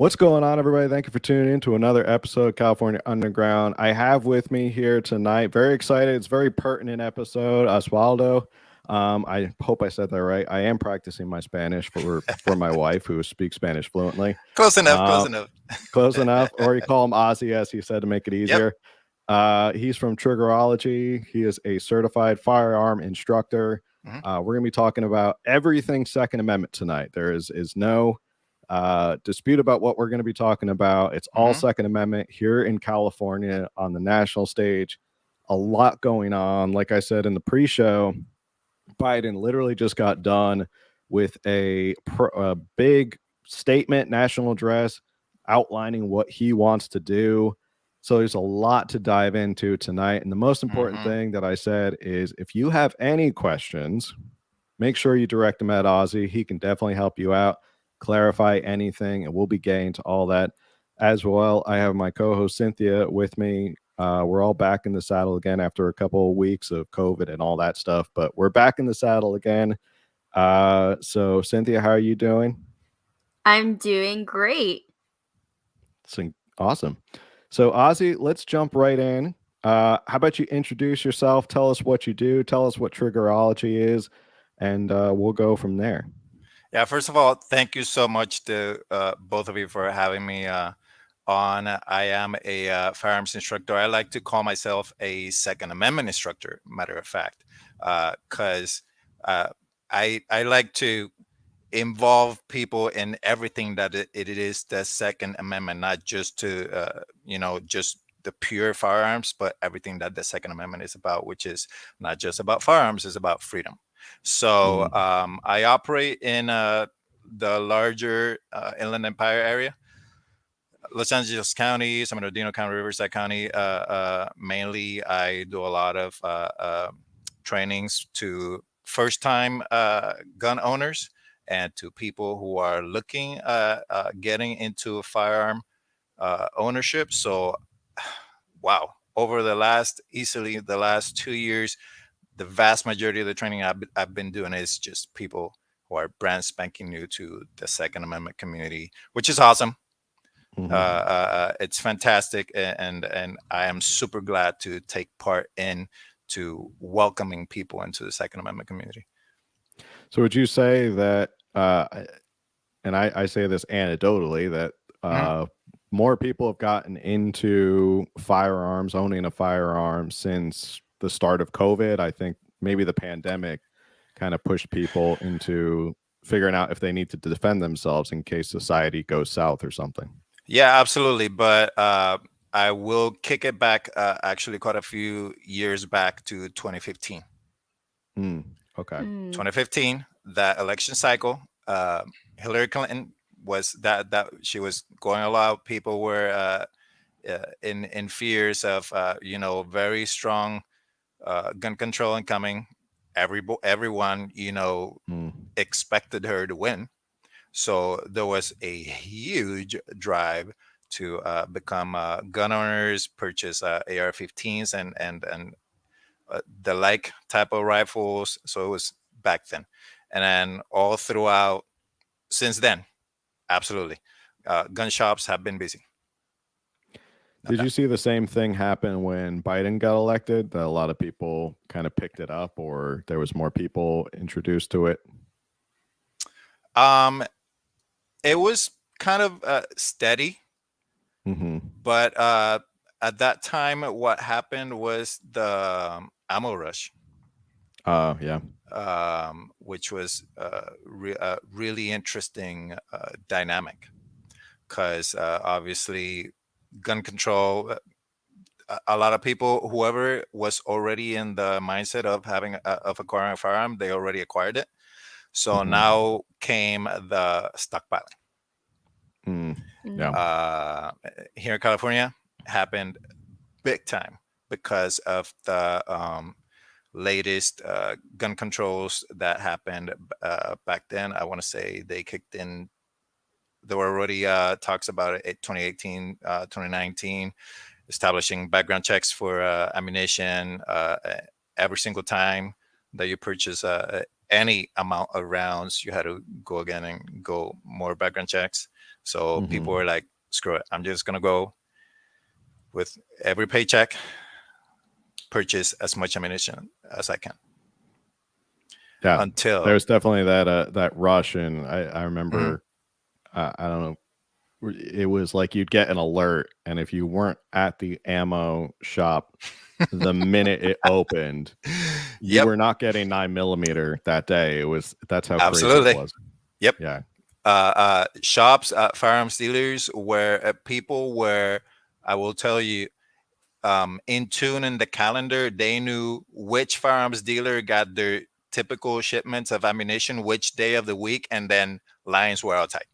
What's going on, everybody? Thank you for tuning in to another episode of California Underground. I have with me here tonight, very excited. It's a very pertinent episode, Osvaldo. I hope I said that right. I am practicing my Spanish for my wife, who speaks Spanish fluently. Close enough. Close Uh, enough. Close enough, or you call him Ozzy, as he said, to make it Yep. easier. He's from Triggerology. He is a certified firearm instructor. Mhm. We're going to be talking about everything Second Amendment tonight. There is no dispute about what we're going to be talking about. It's all Mhm. Second Amendment here in California on the national stage. A lot going on. Like I said in the pre-show, Biden literally just got done with a big statement, national address, outlining what he wants to do. So there's a lot to dive into tonight. And the most important Mhm. thing that I said is if you have any questions, make sure you direct them at Ozzy. He can definitely help you out, clarify anything, and we'll be getting to all that as well. I have my co-host Cynthia with me. We're all back in the saddle again after a couple of weeks of COVID and all that stuff, but we're back in the saddle again. So Cynthia, how are you doing? I'm doing great. Awesome. So Ozzy, let's jump right in. How about you introduce yourself? Tell us what you do. Tell us what Triggerology is, and we'll go from there. Yeah. First of all, thank you so much to both of you for having me on. I am a firearms instructor. I like to call myself a Second Amendment instructor. Matter of fact, because I like to involve people in everything that it is the Second Amendment, not just to just the pure firearms, but everything that the Second Amendment is about, which is not just about firearms, is about freedom. So Mm. I operate in the larger Inland Empire area, Los Angeles County, San Bernardino County, Riverside County. Mainly, I do a lot of trainings to first-time gun owners and to people who are looking getting into firearm ownership. So, wow, over easily the last 2 years, the vast majority of the training I've been doing is just people who are brand spanking new to the Second Amendment community, which is awesome. It's fantastic, and I am super glad to take part in to welcoming people into the Second Amendment community. So would you say that, and I say this anecdotally, that Mhm. more people have gotten into firearms, owning a firearm since the start of COVID? I think maybe the pandemic kind of pushed people into figuring out if they need to defend themselves in case society goes south or something. Yeah, absolutely. But I will kick it back actually quite a few years back to 2015. Mm, okay. Mm. 2015, that election cycle, Hillary Clinton was that she was going a lot. People were in fears of very strong gun control incoming. Everyone Mm, expected her to win. So there was a huge drive to become gun owners, purchase AR-15s and the like type of rifles. So it was back then, and then all throughout since then, absolutely, gun shops have been busy. No Did doubt. you see the same thing happen when Biden got elected? That a lot of people kind of picked it up, or there was more people introduced to it? Um, it was kind of steady, Mm-hmm. but at that time, what happened was the ammo rush, Yeah. which was really interesting dynamic because obviously gun control. A lot of people, whoever was already in the mindset of of acquiring a firearm, they already acquired it. So Mm-hmm. now came the stockpiling. Mm, yeah. Mm. Here in California, happened big time because of the latest gun controls that happened back then. I want to say they kicked in. There were already talks about it in 2018, 2019, establishing background checks for ammunition every single time that you purchase any amount of rounds, you had to go again and go more background checks. So people were like, screw it, I'm just gonna go with every paycheck, purchase as much ammunition as I can. Yeah, Until there's definitely that rush, and I remember, I don't know, it was like you'd get an alert, and if you weren't at the ammo shop the minute it opened, you Yep, were not getting 9mm that day. That's how crazy it absolutely. was. Yep. Yeah. Shops, firearms dealers, where people were, I will tell you, in tune in the calendar. They knew which firearms dealer got their typical shipments of ammunition which day of the week, and then lines were outside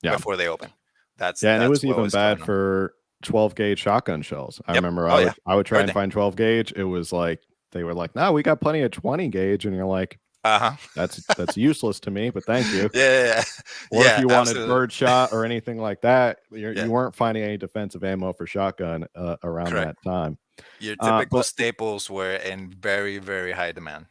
Yeah. before they open. That's Yeah, and it was what even was bad going on. for 12 gauge shotgun shells. I Yep. remember Oh yeah. I would try and Everything. find 12 gauge. It was like they were like, "No, we got plenty of 20 gauge," and you're like, Uh-huh. "That's useless to me, but thank you." Yeah. Or if Yeah, you wanted absolutely. birdshot or anything like that, Yeah. you weren't finding any defensive ammo for shotgun around Correct. that time. Your typical But staples were in very, very high demand.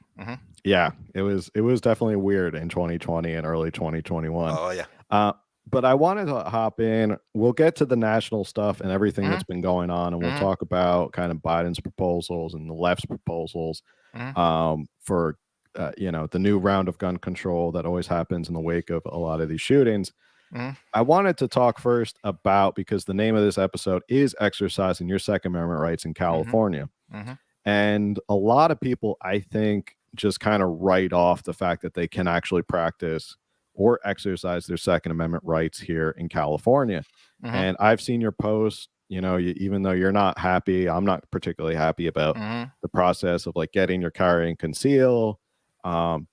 yeah, it was definitely weird in 2020 and early 2021. Oh yeah. But I wanted to hop in. We'll get to the national stuff and everything that's Mhm. been going on, and we'll Mhm. talk about kind of Biden's proposals and the left's proposals Mhm. for the new round of gun control that always happens in the wake of a lot of these shootings. Mhm. I wanted to talk first about, because the name of this episode is exercising your Second Amendment rights in California. Mhm. And a lot of people, I think, just kind of write off the fact that they can actually practice or exercise their Second Amendment rights here in California. Mhm. And I've seen your posts, even though you're not happy, I'm not particularly happy about Mhm. the process of like getting your carry and conceal.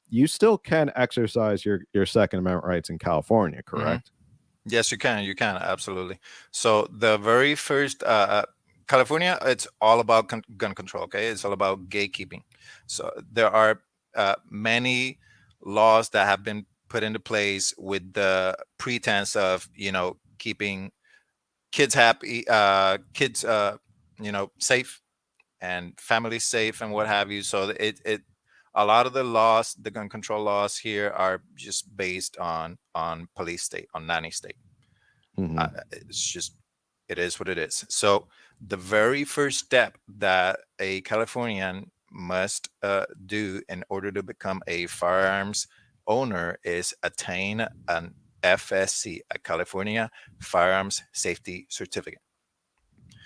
You still can exercise your Second Amendment rights in California, Mhm. correct? Yes, you can. You can absolutely. So the very first California, it's all about gun control. Okay, it's all about gatekeeping. So there are many laws that have been put into place with the pretense of keeping kids happy, kids safe, and families safe, and what have you. So it a lot of the laws, the gun control laws here, are just based on police state, on nanny state. Hmm. It's just, it is what it is. So the very first step that a Californian must do in order to become a firearms owner is attain an FSC, a California Firearms Safety Certificate.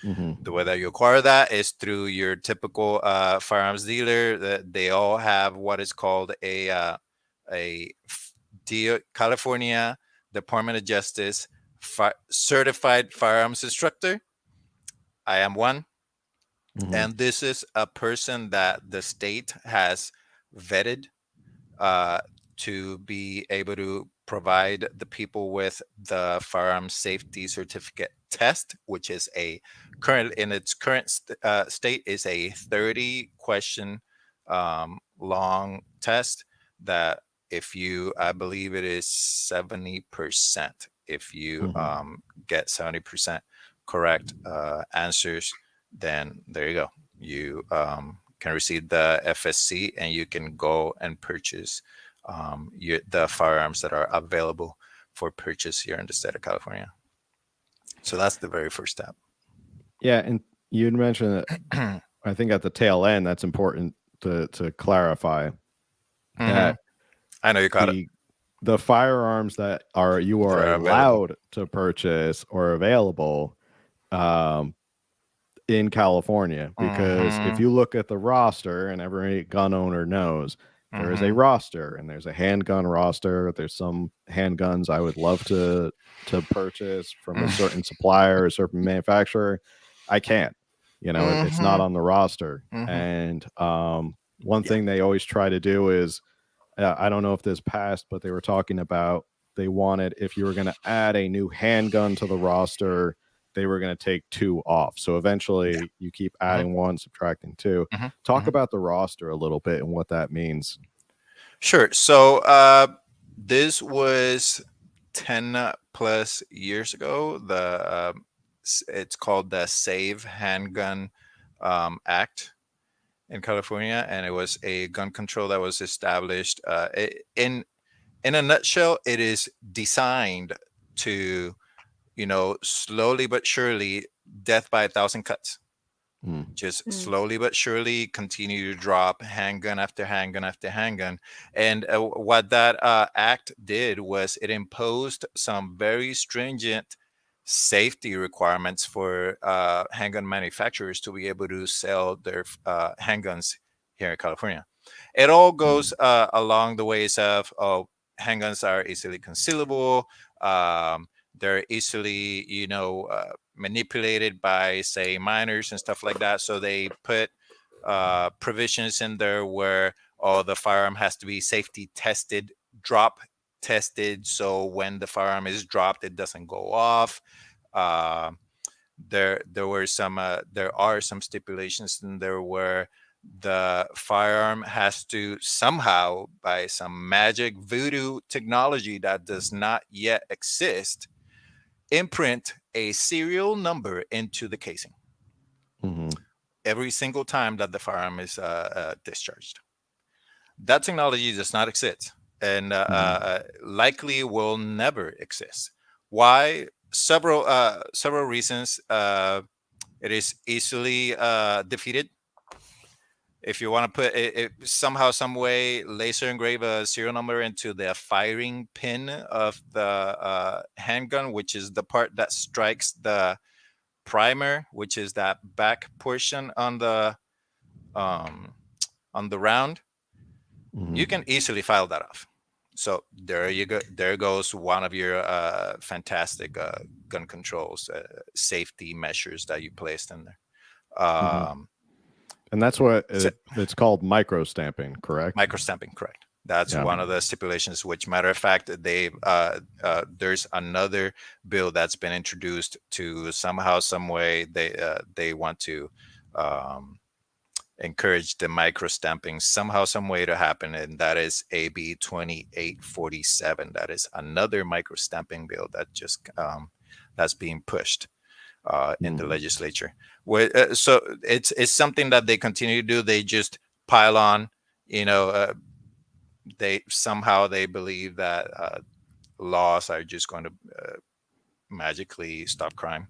Hmm. The way that you acquire that is through your typical firearms dealer. They all have what is called a California Department of Justice certified firearms instructor. I am one, Hmm. and this is a person that the state has vetted uh, to be able to provide the people with the firearm safety certificate test, which is a current, in its current state, is a 30 question long test that, if you, I believe it is 70%, if you Hmm. get 70% correct answers, then there you go, you can receive the FSC, and you can go and purchase the firearms that are available for purchase here in the state of California. So that's the very first step. Yeah, and you'd mentioned that, I think at the tail end, that's important to clarify that I know you caught it. the firearms that you That are are available. allowed to purchase or available um, in California, because if Mm-hmm. you look at the roster, and every gun owner knows, there is a Mm-hmm. roster, and there's a handgun roster. There's some handguns I would love to purchase from a certain supplier, a certain manufacturer. I can't. It's not Mm-hmm. on the roster. Mm-hmm. And one Yeah. thing they always try to do is, I don't know if this passed, but they were talking about, they wanted, if you were going to add a new handgun to the roster, they were going to take two off. So Yeah. eventually you keep Mm-hmm. adding one, subtracting two. Mm-hmm. Talk Mm-hmm. about the roster a little bit and what that means. Sure. So this was 10 plus years ago. It's called the Save Handgun Act. in California, and it was a gun control that was established. In a nutshell, it is designed to, slowly but surely, death by 1,000 cuts. Just slowly but surely continue to drop handgun after handgun after handgun. And what that act did was it imposed some very stringent safety requirements for handgun manufacturers to be able to sell their handguns here in California. It all goes along the ways of, handguns are easily concealable. They're easily, manipulated by, say, minors and stuff like that. So they put provisions in there where, the firearm has to be safety tested, drop tested. So when the firearm is dropped, it doesn't go off. There are some stipulations in there where the firearm has to somehow, by some magic voodoo technology that does not yet exist, imprint a serial number into the casing every single time that the firearm is discharged. That technology does not exist, and likely will never exist. Why? Several reasons. It is easily defeated. If you want to put it somehow, some way, laser engrave a serial number into the firing pin of the handgun, which is the part that strikes the primer, which is that back portion on the round, you can easily file that off. So there you go. There goes one of your fantastic gun controls, safety measures that you placed in there. And that's what it's called, micro stamping, correct? Micro stamping, correct. That's one of the stipulations, which, matter of fact, there's another bill that's been introduced to somehow, some way, they want to encourage the micro stamping somehow, some way to happen. And that is AB 2847. That is another micro stamping bill that just that's being pushed in the legislature. So it's something that they continue to do. They just pile on, they believe that laws are just going to magically stop crime.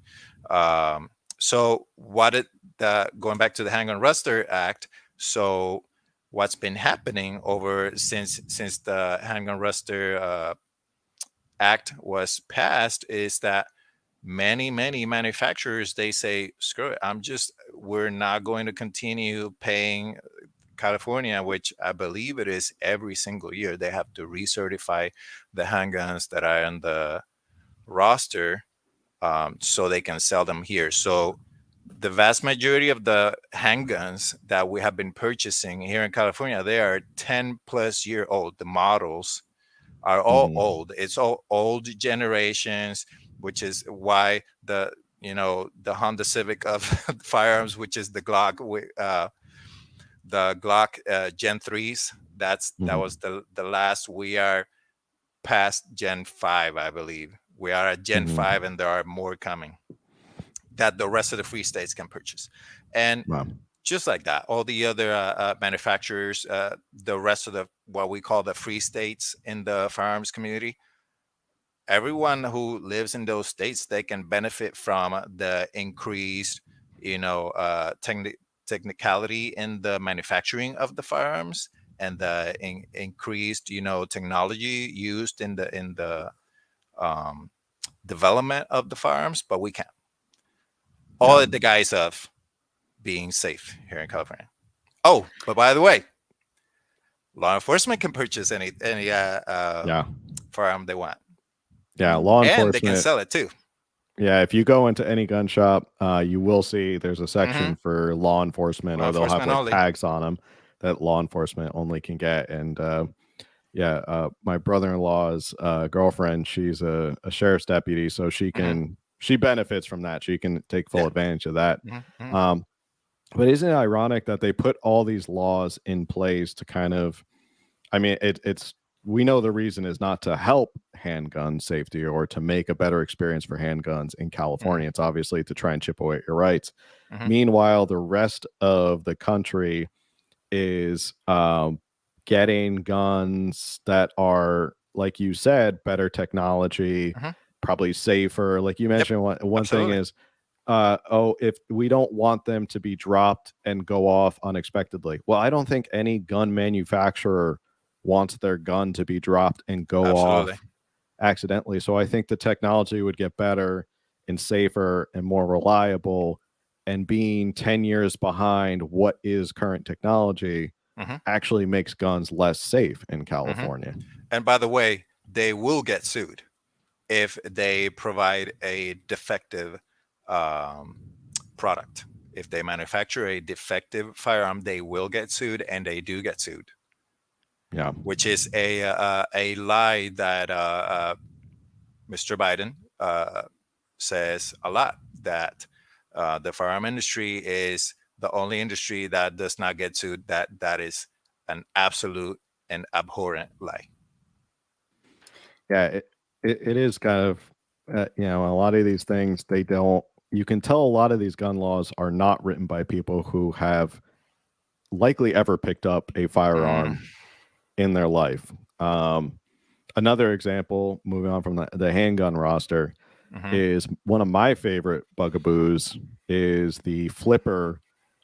So going back to the Handgun Ruster Act. So what's been happening since the Handgun Ruster Act was passed is that many manufacturers, they say, screw it, we're not going to continue paying California, which I believe it is every single year. They have to recertify the handguns that are on the roster so they can sell them here. So the vast majority of the handguns that we have been purchasing here in California, they are 10 plus year old. The models are all old. It's all old generations, which is why the Honda Civic of firearms, which is the Glock, Gen 3s. That was the last. We are past Gen 5, I believe. We are at Gen 5, and there are more coming that the rest of the free states can purchase. And just like that, all the other manufacturers, the rest of what we call the free states in the firearms community, everyone who lives in those states, they can benefit from the increased, technicality in the manufacturing of the firearms, and the increased, technology used in the development of the firearms. But we can't. All at the guise of being safe here in California. Oh, but by the way, law enforcement can purchase any firearm they want. Yeah, law enforcement. And they can sell it too. Yeah, if you go into any gun shop, you will see there's a section for law enforcement, or they'll have tags on them that law enforcement only can get. And my brother-in-law's girlfriend, she's a sheriff's deputy, so she can she benefits from that. She can take full advantage of that. But isn't it ironic that they put all these laws in place to kind of, it's we know the reason is not to help handgun safety or to make a better experience for handguns in California. It's obviously to try and chip away at your rights. Meanwhile, the rest of the country is getting guns that are, like you said, better technology, probably safer. Like you mentioned, one thing is, if we don't want them to be dropped and go off unexpectedly. Well, I don't think any gun manufacturer wants their gun to be dropped and go off accidentally. So I think the technology would get better and safer and more reliable. And being 10 years behind what is current technology actually makes guns less safe in California. And by the way, they will get sued if they provide a defective product. If they manufacture a defective firearm, they will get sued, and they do get sued. Yeah, which is a lie that Mr. Biden says a lot, that the firearm industry is the only industry that does not get sued. That is an absolute and abhorrent lie. Yeah, it is kind of, a lot of these things, they don't, you can tell a lot of these gun laws are not written by people who have likely ever picked up a firearm in their life. Another example, moving on from the handgun roster, is one of my favorite bugaboos is the flipper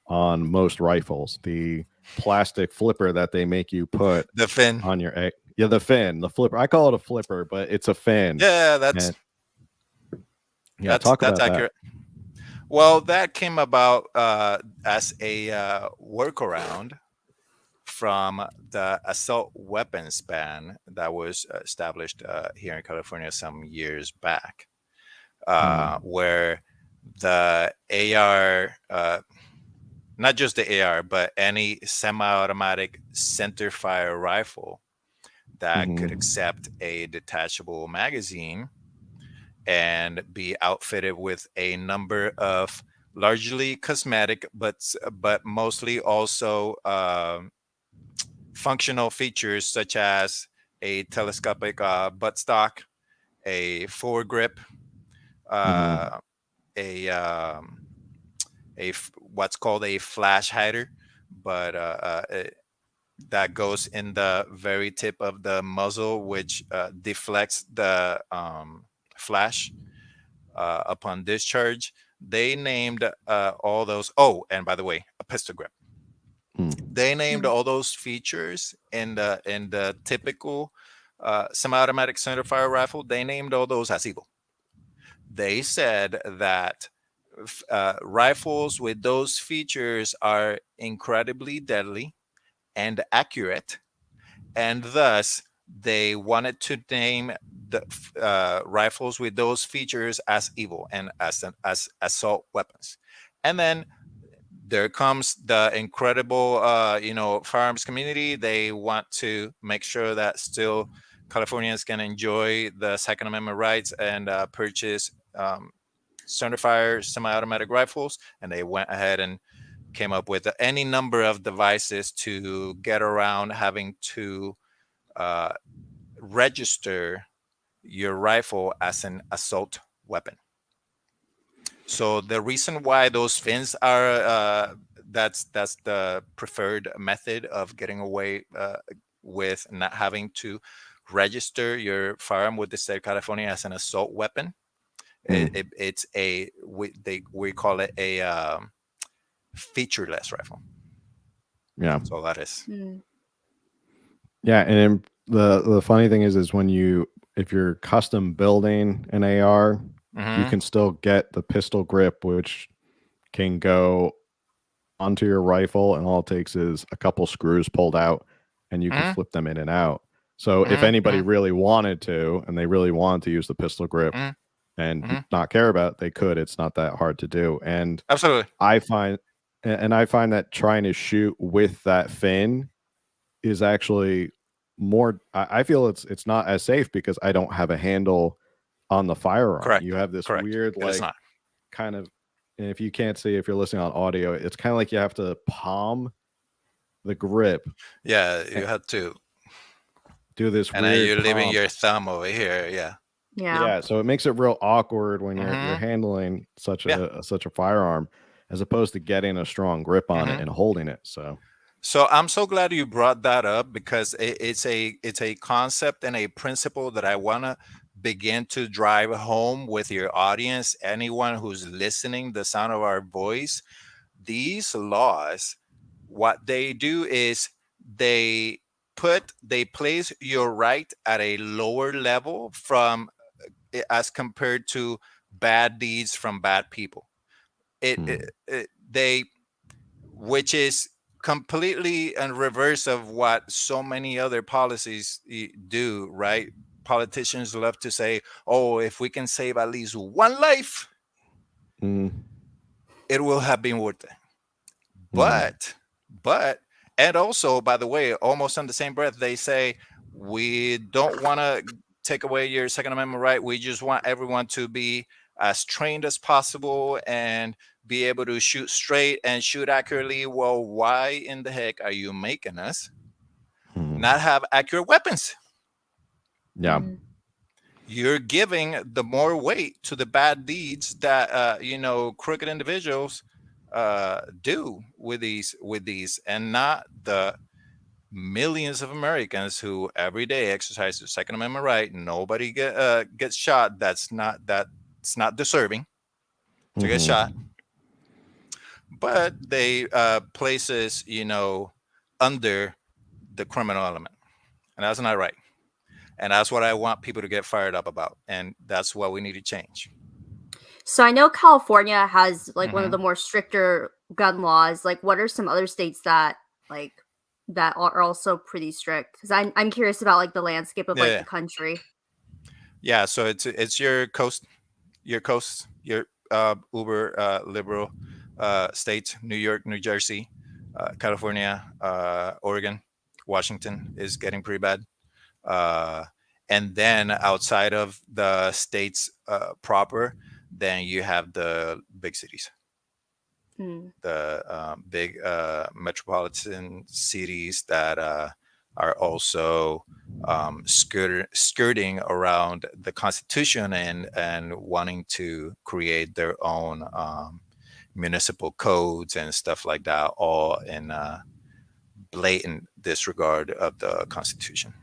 on most rifles, the plastic flipper that they make you put the fin on your the fin, the flipper. I call it a flipper, but it's a fin. Yeah, that's talk about accurate. That. Well, that came about as a workaround from the assault weapons ban that was established here in California some years back, where the AR, not just the AR, but any semi-automatic center-fire rifle that could accept a detachable magazine and be outfitted with a number of largely cosmetic, but mostly also functional features, such as a telescopic buttstock, a foregrip, what's called a flash hider, but that goes in the very tip of the muzzle, which deflects the flash upon discharge. They named all those. Oh, and by the way, a pistol grip. They named all those features in the typical semi-automatic centerfire rifle. They named all those as evil. They said that rifles with those features are incredibly deadly and accurate, and thus they wanted to name the rifles with those features as evil and as assault weapons. And then there comes the incredible firearms community. They want to make sure that still Californians can enjoy the Second Amendment rights and purchase centerfire semi-automatic rifles, and they went ahead and came up with any number of devices to get around having to register your rifle as an assault weapon. So the reason why those fins are that's the preferred method of getting away with not having to register your firearm with the state of California as an assault weapon. It's we call it a featureless rifle. Yeah. So that is. Yeah, and the funny thing is if you're custom building an AR, you can still get the pistol grip, which can go onto your rifle, and all it takes is a couple screws pulled out, and you can flip them in and out. So if anybody really wanted to, and they really wanted to use the pistol grip and not care about it, they could. It's not that hard to do. And absolutely, I find that trying to shoot with that fin is actually more. I feel it's not as safe because I don't have a handle on the firearm. Correct. You have this weird kind of, and if you can't see, if you're listening on audio, it's kind of like you have to palm the grip. Yeah, you have to do this and weird then you're palm. leaving your thumb over here. Yeah. So it makes it real awkward when you're handling such a firearm, as opposed to getting a strong grip on it and holding it. So So I'm so glad you brought that up because it's a concept and a principle that I want to begin to drive home with your audience, anyone who's listening, the sound of our voice. These laws, what they do is they they place your right at a lower level from as compared to bad deeds from bad people. Hmm. They which is completely in reverse of what so many other policies do, right? Politicians love to say, oh, if we can save at least one life, Hmm. it will have been worth it. Hmm. But and also, by the way, almost on the same breath, they say we don't want to take away your Second Amendment right. We just want everyone to be as trained as possible and be able to shoot straight and shoot accurately. Well, why in the heck are you making us Hmm. not have accurate weapons? Yeah. You're giving the more weight to the bad deeds that crooked individuals do with these, and not the millions of Americans who every day exercise their Second Amendment right. Nobody gets shot. That's not deserving to get Hmm. shot, but they places under the criminal element, and that's not right. And that's what I want people to get fired up about, and that's what we need to change. So I know California has like one of Hmm. the more stricter gun laws. Like, what are some other states that like that are also pretty strict? Because I'm curious about like the landscape of like Yeah, the country. yeah. So it's your uber liberal states: New York, New Jersey, California, Oregon, Washington is getting pretty bad. Uh, and then outside of the states proper, then you have the big cities, Mm. the big metropolitan cities that are also skirting around the Constitution and wanting to create their own municipal codes and stuff like that, all in blatant disregard of the Constitution.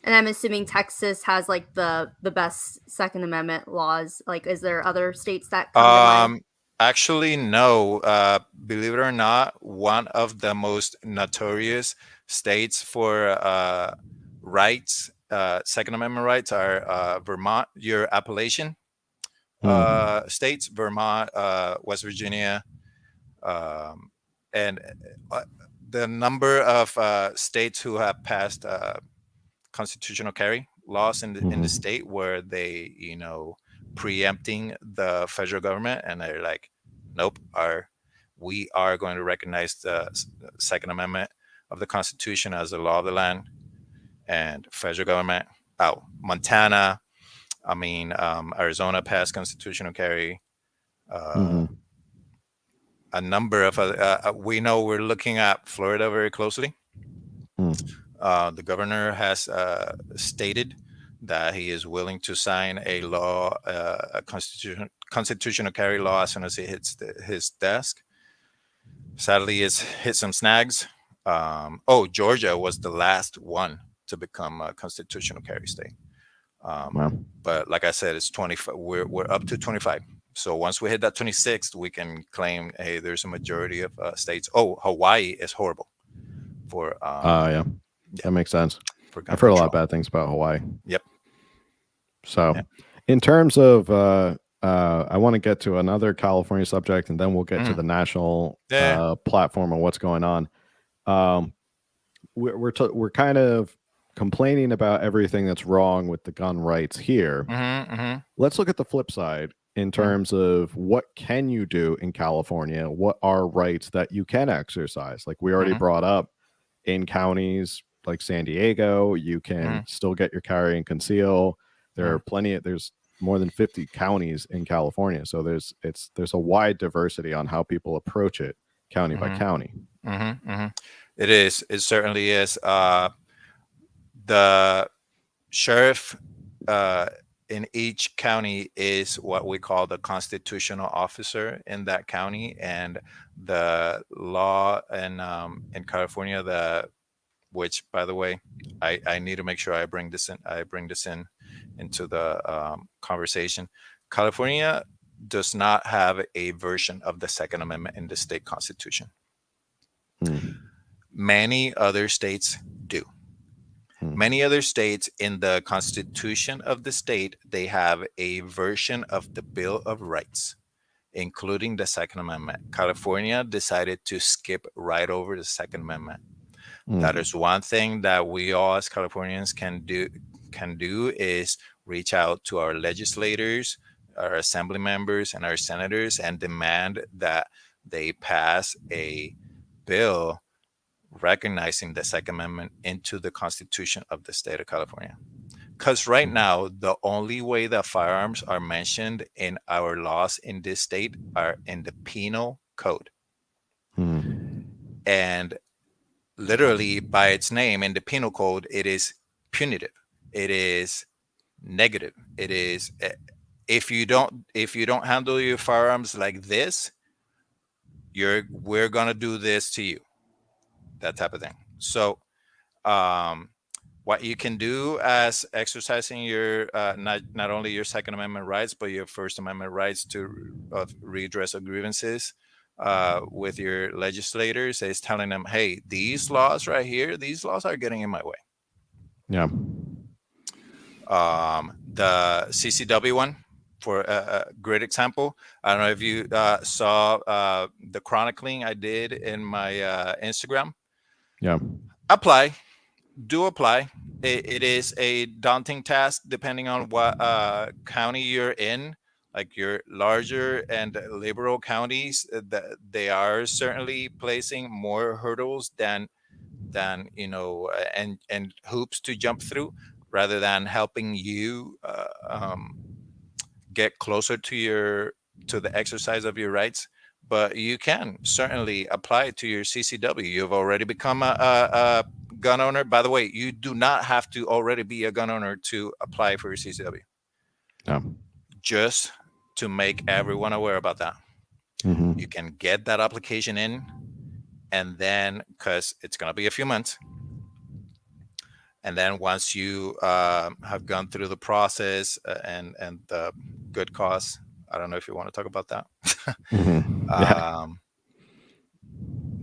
And I'm assuming Texas has like the best Second Amendment laws. Like, is there other states that come to mind? Um, Actually, no. Believe it or not, one of the most notorious states for rights, Second Amendment rights, are Vermont, your Appalachian Hmm. states, Vermont, West Virginia, um, and uh, the number of states who have passed constitutional carry laws in the Hmm. state where they preempting the federal government, and they're like, nope, we are going to recognize the Second Amendment of the Constitution as the law of the land, and federal government out. Montana, I mean, Arizona passed constitutional carry. uh, Hmm. a number of we know, we're looking at Florida very closely. The governor has stated that he is willing to sign a law, a constitutional carry law, as soon as it hits his desk. Sadly, it's hit some snags. Georgia was the last one to become a constitutional carry state. Um, Wow. but like I said, it's 25. We're up to 25. So once we hit that 26th, we can claim, hey, there's a majority of states. Oh, Hawaii is horrible for Yeah, yeah, that makes sense. for gun I've heard a lot of control. bad things about Hawaii. Yep. So, Yep. in terms of, I want to get to another California subject, and then we'll get to Mhm. the national Yeah. platform and what's going on. Um, we're kind of complaining about everything that's wrong with the gun rights here. Mm-hmm. Let's look at the flip side in terms of what can you do in California? What are rights that you can exercise? Like we already Mm-hmm. brought up, in counties like San Diego, you can Mm-hmm. still get your carry and conceal. There Mm-hmm. are there's more than 50 counties in California. So there's a wide diversity on how people approach it county by Mm-hmm. county. Mm-hmm. Mm-hmm. It is. It certainly is. The sheriff uh, in each county is what we call the constitutional officer in that county, and the law in California, which, by the way, I need to make sure I bring this in into the conversation. California does not have a version of the Second Amendment in the state constitution. Many other states do. Many other states, in the constitution of the state, they have a version of the Bill of Rights, including the Second Amendment. California decided to skip right over the Second Amendment. That is one thing that we all as Californians can do is reach out to our legislators, our assembly members, and our senators and demand that they pass a bill recognizing the Second Amendment into the Constitution of the state of California. Because right now, the only way that firearms are mentioned in our laws in this state are in the penal code. And literally, by its name, in the penal code, it is punitive. It is negative. It is, if you don't handle your firearms like this, we're gonna do this to you. That type of thing. So what you can do as exercising your not only your Second Amendment rights, but your First Amendment rights to redress of grievances with your legislators is telling them, hey, these laws right here, these laws are getting in my way. Yeah. The CCW one, for a great example. I don't know if you saw the chronicling I did in my Instagram. Yeah. Apply. It is a daunting task depending on what county you're in. Like your larger and liberal counties, they are certainly placing more hurdles than and hoops to jump through, rather than helping you get closer to the exercise of your rights. But you can certainly apply it to your CCW. You've already become a gun owner. By the way, you do not have to already be a gun owner to apply for your CCW. No. Just to make everyone aware about that. You can get that application in, and then, because it's going to be a few months, and then once you have gone through the process and the good cause, I don't know if you want to talk about that. Yeah.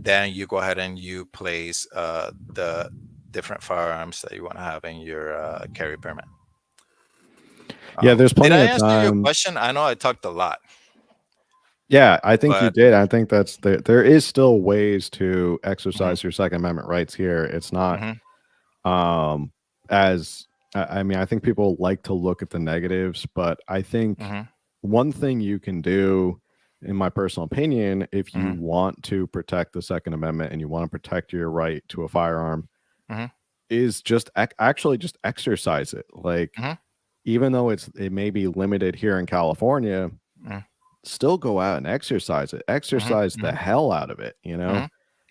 Then you go ahead and you place the different firearms that you want to have in your carry permit. Yeah, there's plenty did I of answer time. your question? I know I talked a lot. Yeah, I think you did. I think that's there is still ways to exercise your Second Amendment rights here. It's not as I mean, I think people like to look at the negatives, but I think one thing you can do, in my personal opinion, if you want to protect the Second Amendment and you want to protect your right to a firearm, is just actually just exercise it. Like, even though it may be limited here in California, still go out and exercise it. Exercise the hell out of it, you know?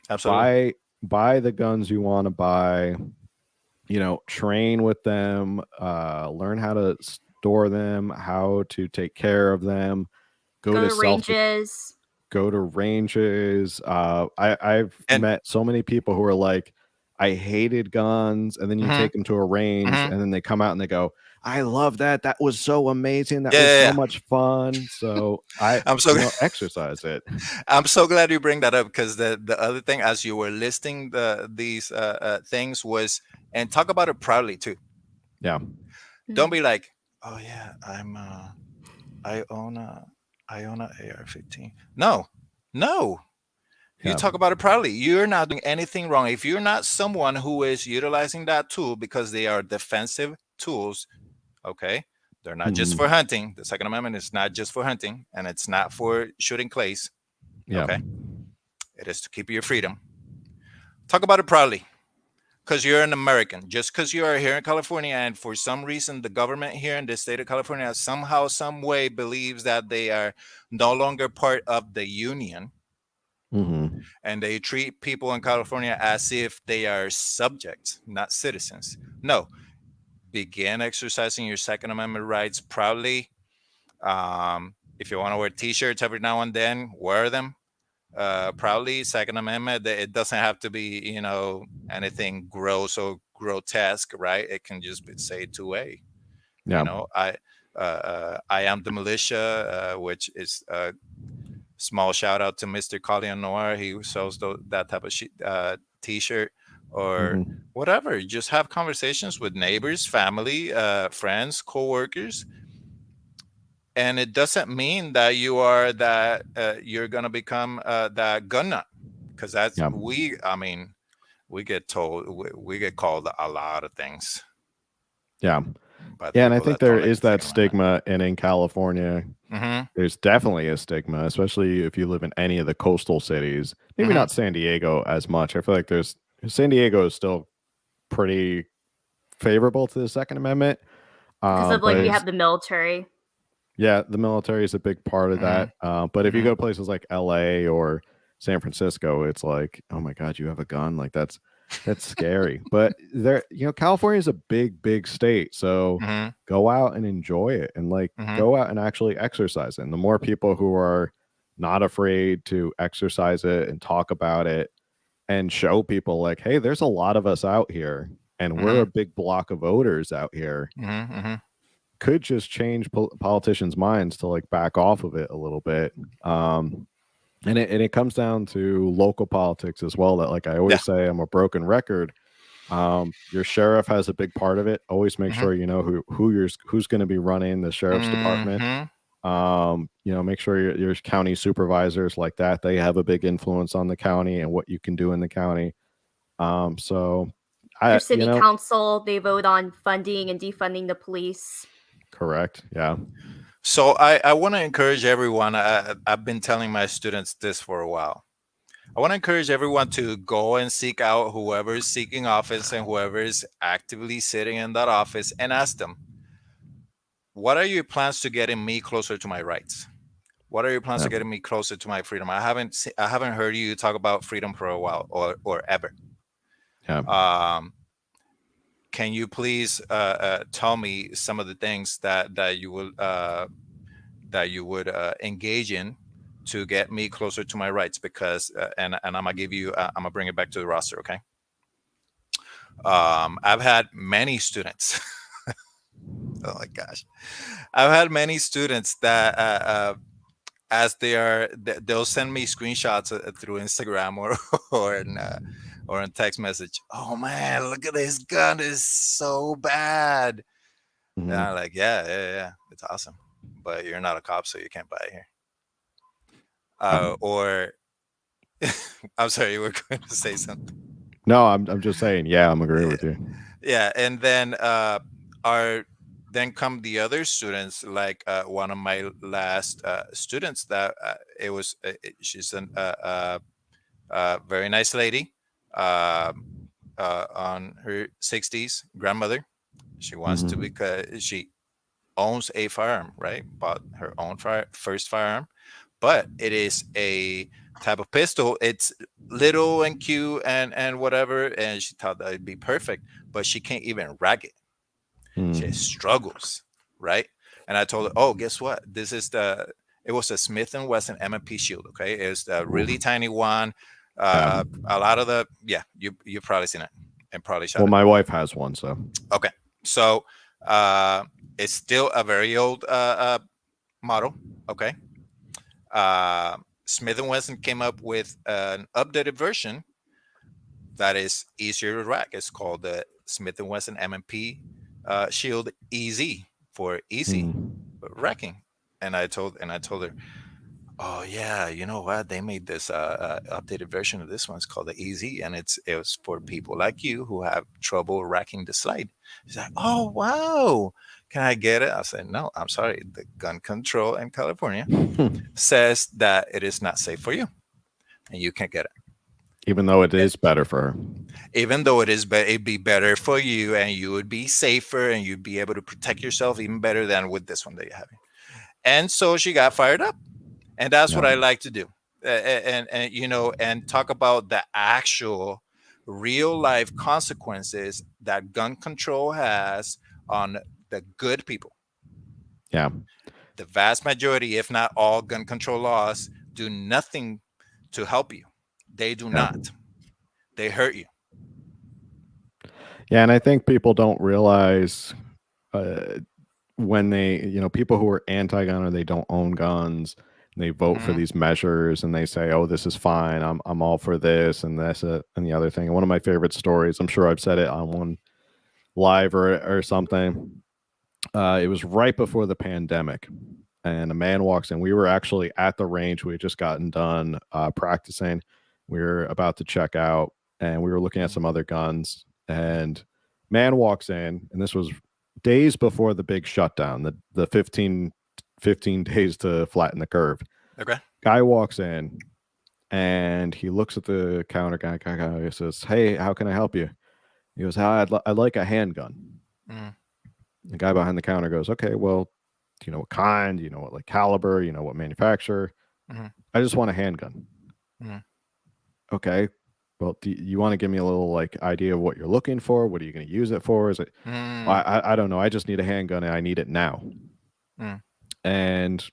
Absolutely. Buy the guns you want to buy, you know, train with them, learn how to store them, how to take care of them, go to ranges. Go to ranges. I've met so many people who are like, I hated guns, and then you take them to a range, and then they come out and they go, I love that. That was so amazing. That was so much fun. So I'm so exercise it. I'm so glad you bring that up, because the other thing, as you were listing these things, was, and talk about it proudly too. Yeah. Don't be like, oh yeah, I own a AR-15. No. You talk about it proudly. You're not doing anything wrong. If you're not someone who is utilizing that tool because they are defensive tools, okay, they're not just for hunting. The Second Amendment is not just for hunting, and it's not for shooting clays. Okay, it is to keep your freedom. Talk about it proudly, because you're an American. Just because you are here in California, and for some reason the government here in the state of California somehow, some way believes that they are no longer part of the union, and they treat people in California as if they are subjects, not citizens. No, begin exercising your Second Amendment rights proudly. If you want to wear T-shirts every now and then, wear them proudly. Second Amendment. It doesn't have to be, anything gross or grotesque, right? It can just say 2A. Yeah. I am the militia, which is a small shout out to Mr. Collian Noir. He sells that type of T-shirt or whatever. You just have conversations with neighbors, family, friends, co-workers. And it doesn't mean that you're going to become that gun nut, because we get told, we get called a lot of things. Yeah. And I think there is that stigma, and in California, there's definitely a stigma, especially if you live in any of the coastal cities. Maybe not San Diego as much. I feel like San Diego is still pretty favorable to the Second Amendment. Because of we have the military. Yeah, the military is a big part of that. But if you go to places like LA or San Francisco, it's like, oh my God, you have a gun? Like that's scary. But California is a big state. So go out and enjoy it, and go out and actually exercise it. And the more people who are not afraid to exercise it and talk about it and show people like, hey, there's a lot of us out here, and we're a big block of voters out here. Could just change politicians' minds to back off of it a little bit. And it comes down to local politics as well. That I always say, I'm a broken record. Your sheriff has a big part of it. Always make sure you know who's going to be running the sheriff's department. Make sure your county supervisors like that, they have a big influence on the county and what you can do in the county. So your city council, they vote on funding and defunding the police. Correct. Yeah. So I want to encourage everyone. I've been telling my students this for a while. I want to encourage everyone to go and seek out whoever is seeking office and whoever is actively sitting in that office, and ask them, what are your plans to getting me closer to my rights? What are your plans to getting me closer to my freedom? I haven't heard you talk about freedom for a while or ever. Yeah. Can you please tell me some of the things that you would engage in to get me closer to my rights? Because and I'm gonna give you, I'm gonna bring it back to the roster, okay? I've had many students. Oh my gosh, I've had many students that as they'll send me screenshots through Instagram or in text message. Oh man, look at this gun, is so bad. And I'm like, yeah, it's awesome, but you're not a cop, so you can't buy it here. Or I'm sorry, you were going to say something. No, I'm just saying, yeah, I'm agreeing with you. Yeah, and then then come the other students, like one of my last students that she's a very nice lady, on her 60s, grandmother. She wants to, because she owns a firearm, right? Bought her own first firearm, but it is a type of pistol. It's little and cute and whatever, and she thought that it'd be perfect, but she can't even rack it. She struggles, right? And I told her, oh, guess what? It was a Smith & Wesson M&P Shield, okay? It's a really tiny one. A lot of you've probably seen it and probably shot it. My wife has one, so. Okay. So it's still a very old model, okay? Smith & Wesson came up with an updated version that is easier to rack. It's called the Smith & Wesson M&P Shield EZ, for easy racking. And I told her, oh yeah, you know what? They made this updated version of this one. It's called the EZ, and it was for people like you who have trouble racking the slide. She's like, oh wow, can I get it? I said, no, I'm sorry. The gun control in California says that it is not safe for you, and you can't get it. Even though it is better for her. Even though it'd be better for you, and you would be safer, and you'd be able to protect yourself even better than with this one that you're having. And so she got fired up, and that's what I like to do, and talk about the actual real life consequences that gun control has on the good people. Yeah. The vast majority, if not all, gun control laws do nothing to help you. They do not. They hurt you. Yeah, and I think people don't realize when they, people who are anti-gun or they don't own guns, and they vote for these measures and they say, "Oh, this is fine. I'm all for this and this and the other thing." And one of my favorite stories, I'm sure I've said it on one live or something. It was right before the pandemic, and a man walks in. We were actually at the range. We had just gotten done practicing. We were about to check out, and we were looking at some other guns. And man walks in, and this was days before the big shutdown, the 15 days to flatten the curve. Okay. Guy walks in, and he looks at the counter guy. He says, "Hey, how can I help you?" He goes, I'd like a handgun." The guy behind the counter goes, "Okay, well, do you know what kind? Do you know what like caliber? You know what manufacturer?" "I just want a handgun." "Okay, well, do you want to give me a little like idea of what you're looking for? What are you going to use it for? Is it?" I don't know. I just need a handgun and I need it now." And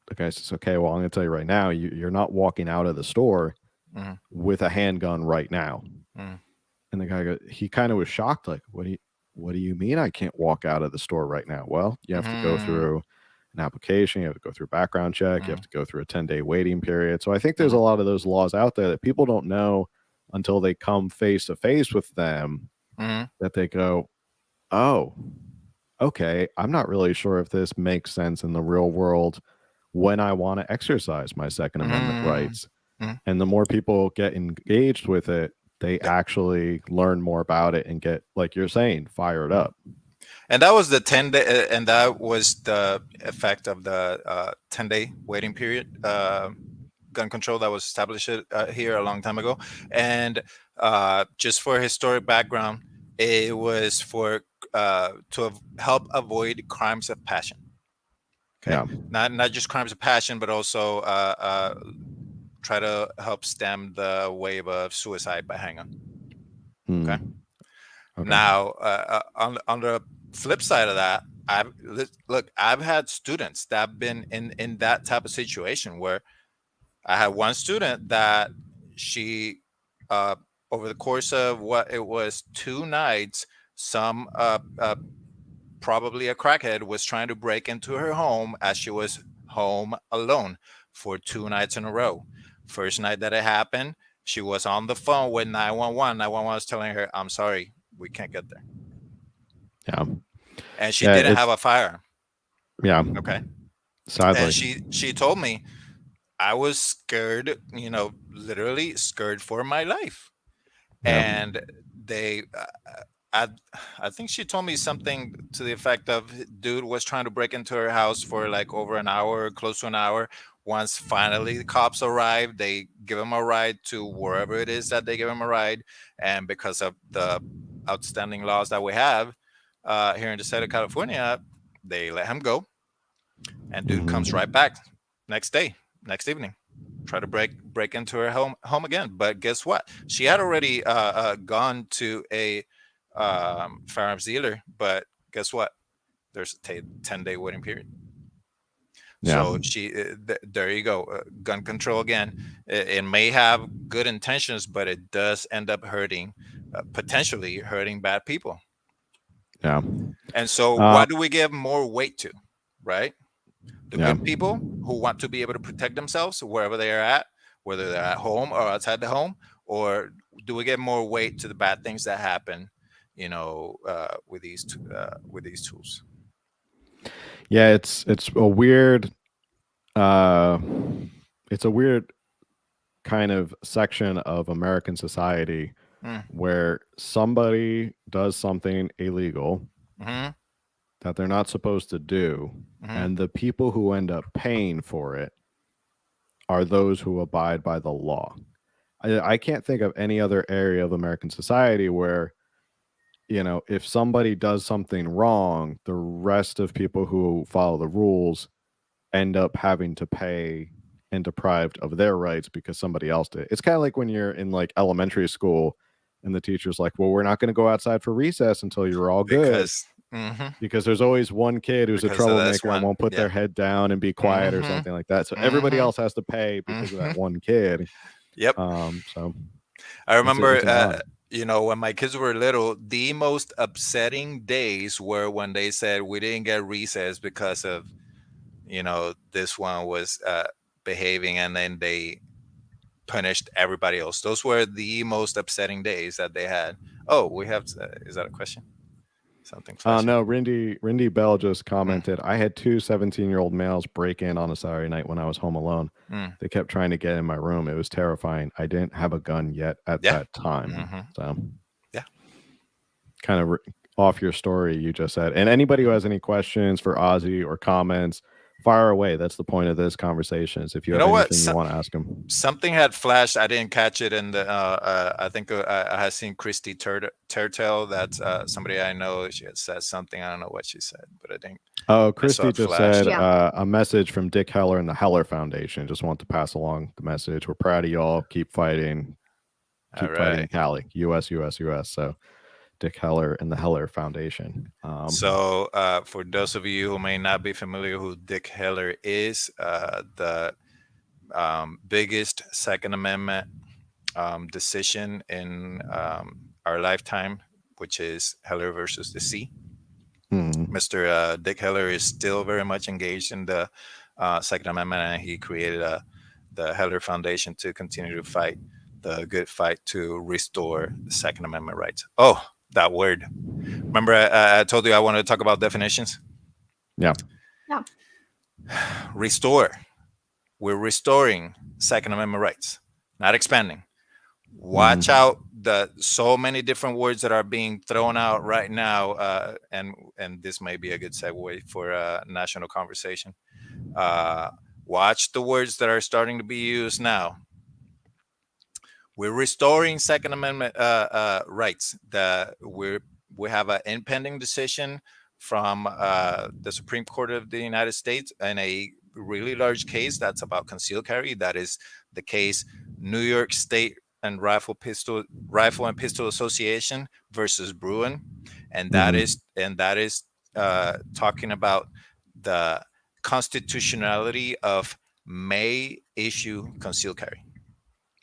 the guy says, "Okay, well, I'm going to tell you right now, you're not walking out of the store with a handgun right now." And the guy he kind of was shocked, like, what do you mean I can't walk out of the store right now?" "Well, you have to go through an application, you have to go through a background check, you have to go through a 10-day waiting period." So I think there's a lot of those laws out there that people don't know until they come face to face with them, that they go, "Oh, okay, I'm not really sure if this makes sense in the real world when I want to exercise my Second Amendment rights." And the more people get engaged with it, they actually learn more about it and get, like you're saying, fired up. And that was the 10-day, and that was the effect of the 10-day waiting period gun control that was established here a long time ago. And just for historic background, it was for to help avoid crimes of passion. Okay, not just crimes of passion, but also try to help stem the wave of suicide by hang-on. Okay. Now, on the flip side of that, I've had students that have been in that type of situation where I had one student that she, over the course of what it was 2 nights, some probably a crackhead was trying to break into her home as she was home alone for 2 nights in a row. First night that it happened, she was on the phone with 911. 911 was telling her, "I'm sorry, we can't get there." Yeah. And she didn't have a firearm. Yeah. Okay. Sadly. And she told me, "I was scared, literally scared for my life." And they, I think she told me something to the effect of, dude was trying to break into her house for like over an hour, close to an hour. Once finally the cops arrive, they give him a ride to wherever it is that they give him a ride. And because of the outstanding laws that we have here in the state of California, they let him go. And dude comes right back next evening, try to break into her home again. But guess what? She had already gone to a firearms dealer, but guess what? There's a 10-day waiting period. So there you go. Gun control again. It may have good intentions, but it does end up potentially hurting bad people. Yeah. And so what do we give more weight to, right? The good people who want to be able to protect themselves wherever they are at, whether they're at home or outside the home, or do we give more weight to the bad things that happen, with these tools? Yeah, it's a weird kind of section of American society where somebody does something illegal that they're not supposed to do, and the people who end up paying for it are those who abide by the law. I can't think of any other area of American society where, if somebody does something wrong, the rest of people who follow the rules end up having to pay and deprived of their rights because somebody else did. It's kind of like when you're in like elementary school and the teacher's like, "Well, we're not going to go outside for recess until you're all good." because there's always one kid who's Because a of this troublemaker and one. won't put Yeah. their head down and be quiet or Mhm. something like that. So everybody else has to pay because of that one kid. Yep. So I remember, it's an odd. you know, when my kids were little, the most upsetting days were when they said we didn't get recess because of, you know, this one was behaving, and then they punished everybody else. Those were the most upsetting days that they had. Oh, we have. Is that a question? Something flashing? No, Rindy Bell just commented, I had two 17-year-old males break in on a Saturday night when I was home alone. They kept trying to get in my room. It was terrifying. I didn't have a gun yet at that time. So yeah, kind of off your story you just said. And anybody who has any questions for Ozzy or comments, fire away. That's the point of this conversation. Is if you have anything you want to ask him. Something had flashed. I didn't catch it in the. I think I had seen Christy Turtle. That's somebody I know. She had said something. I don't know what she said, but I think. Oh, Christy just said Yeah. a message from Dick Heller and the Heller Foundation. Just want to pass along the message. We're proud of y'all. Keep fighting. Keep fighting Cali. US. So Dick Heller and the Heller Foundation. So for those of you who may not be familiar who Dick Heller is, the biggest Second Amendment decision in our lifetime, which is Heller versus the Sea. Mr. Dick Heller is still very much engaged in the Second Amendment, and he created the Heller Foundation to continue to fight the good fight to restore the Second Amendment rights. Oh, that word. Remember I told you I wanted to talk about definitions? Yeah. Restore. We're restoring Second Amendment rights, not expanding. Watch out the so many different words that are being thrown out right now, and this may be a good segue for a national conversation. Watch the words that are starting to be used now. We're restoring Second Amendment rights. We have an impending decision from the Supreme Court of the United States in a really large case that's about concealed carry. That is the case New York State and Rifle and Pistol Association versus Bruin, and that is talking about the constitutionality of may issue concealed carry.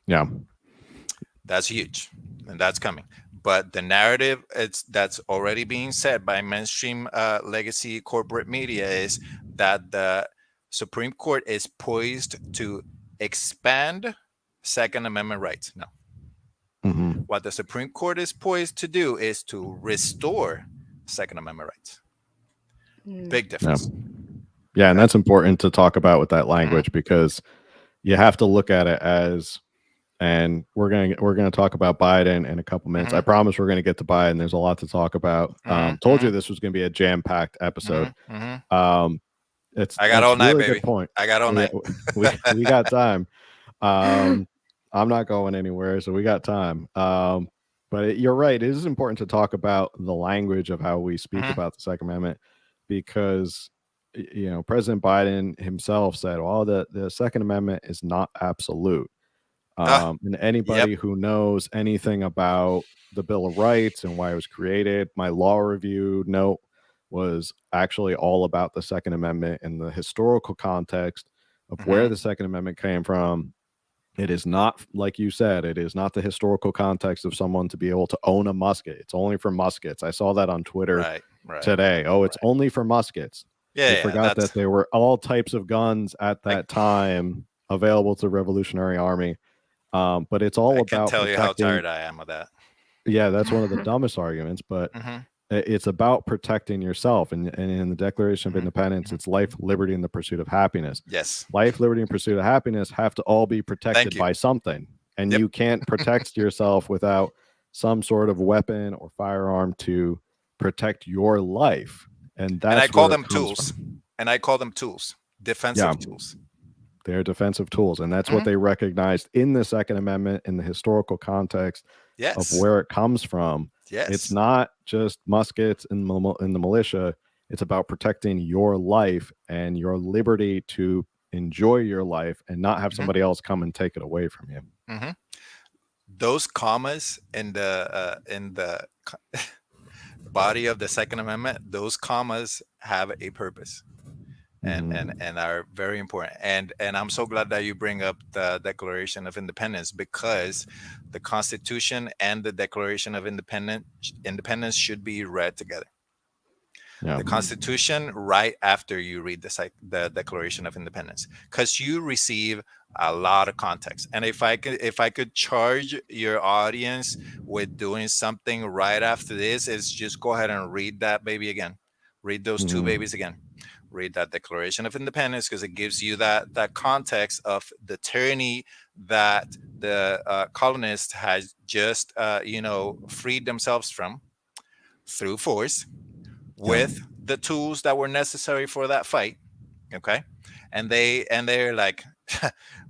Yeah, that's huge, and that's coming. But the narrative that's already being said by mainstream legacy corporate media is that the Supreme Court is poised to expand Second Amendment rights. No. What the Supreme Court is poised to do is to restore Second Amendment rights. Big difference. Yeah, and that's important to talk about with that language because you have to look at it as, and we're gonna talk about Biden in a couple minutes. I promise we're gonna get to Biden. There's a lot to talk about. Told you this was gonna be a jam-packed episode. I got all night, really baby. Good point. I got all night. We got time. I'm not going anywhere, so we got time. But you're right. It is important to talk about the language of how we speak about the Second Amendment because, you know, President Biden himself said, well, the Second Amendment is not absolute. And anybody who knows anything about the Bill of Rights and why it was created, my law review note was actually all about the Second Amendment and the historical context of where the Second Amendment came from. It is not, like you said, it is not the historical context of someone to be able to own a musket. It's only for muskets. I saw that on Twitter today. Oh, it's only for muskets. They forgot that there were all types of guns at that time available to the Revolutionary Army. But it's all about tell protecting. You how tired I am of that. Yeah, that's one of the dumbest arguments, but it's about protecting yourself. And in the Declaration of Independence, it's life, liberty, and the pursuit of happiness. Yes. Life, liberty, and pursuit of happiness have to all be protected by something. And you can't protect yourself without some sort of weapon or firearm to protect your life. And that's I call them tools. And I call them tools, defensive tools. They're defensive tools. And that's what they recognized in the Second Amendment in the historical context of where it comes from. It's not just muskets in the militia. It's about protecting your life and your liberty to enjoy your life and not have somebody else come and take it away from you. Those commas in the body of the Second Amendment, those commas have a purpose and are very important. And I'm so glad that you bring up the Declaration of Independence, because the Constitution and the Declaration of Independence should be read together. Yeah. The Constitution right after you read the Declaration of Independence, because you receive a lot of context. And if I could charge your audience with doing something right after this, is just go ahead and read that baby again. Read those two babies again. Read that Declaration of Independence, because it gives you that context of the tyranny that the colonists has just freed themselves from through force, with the tools that were necessary for that fight. Okay. And they're like,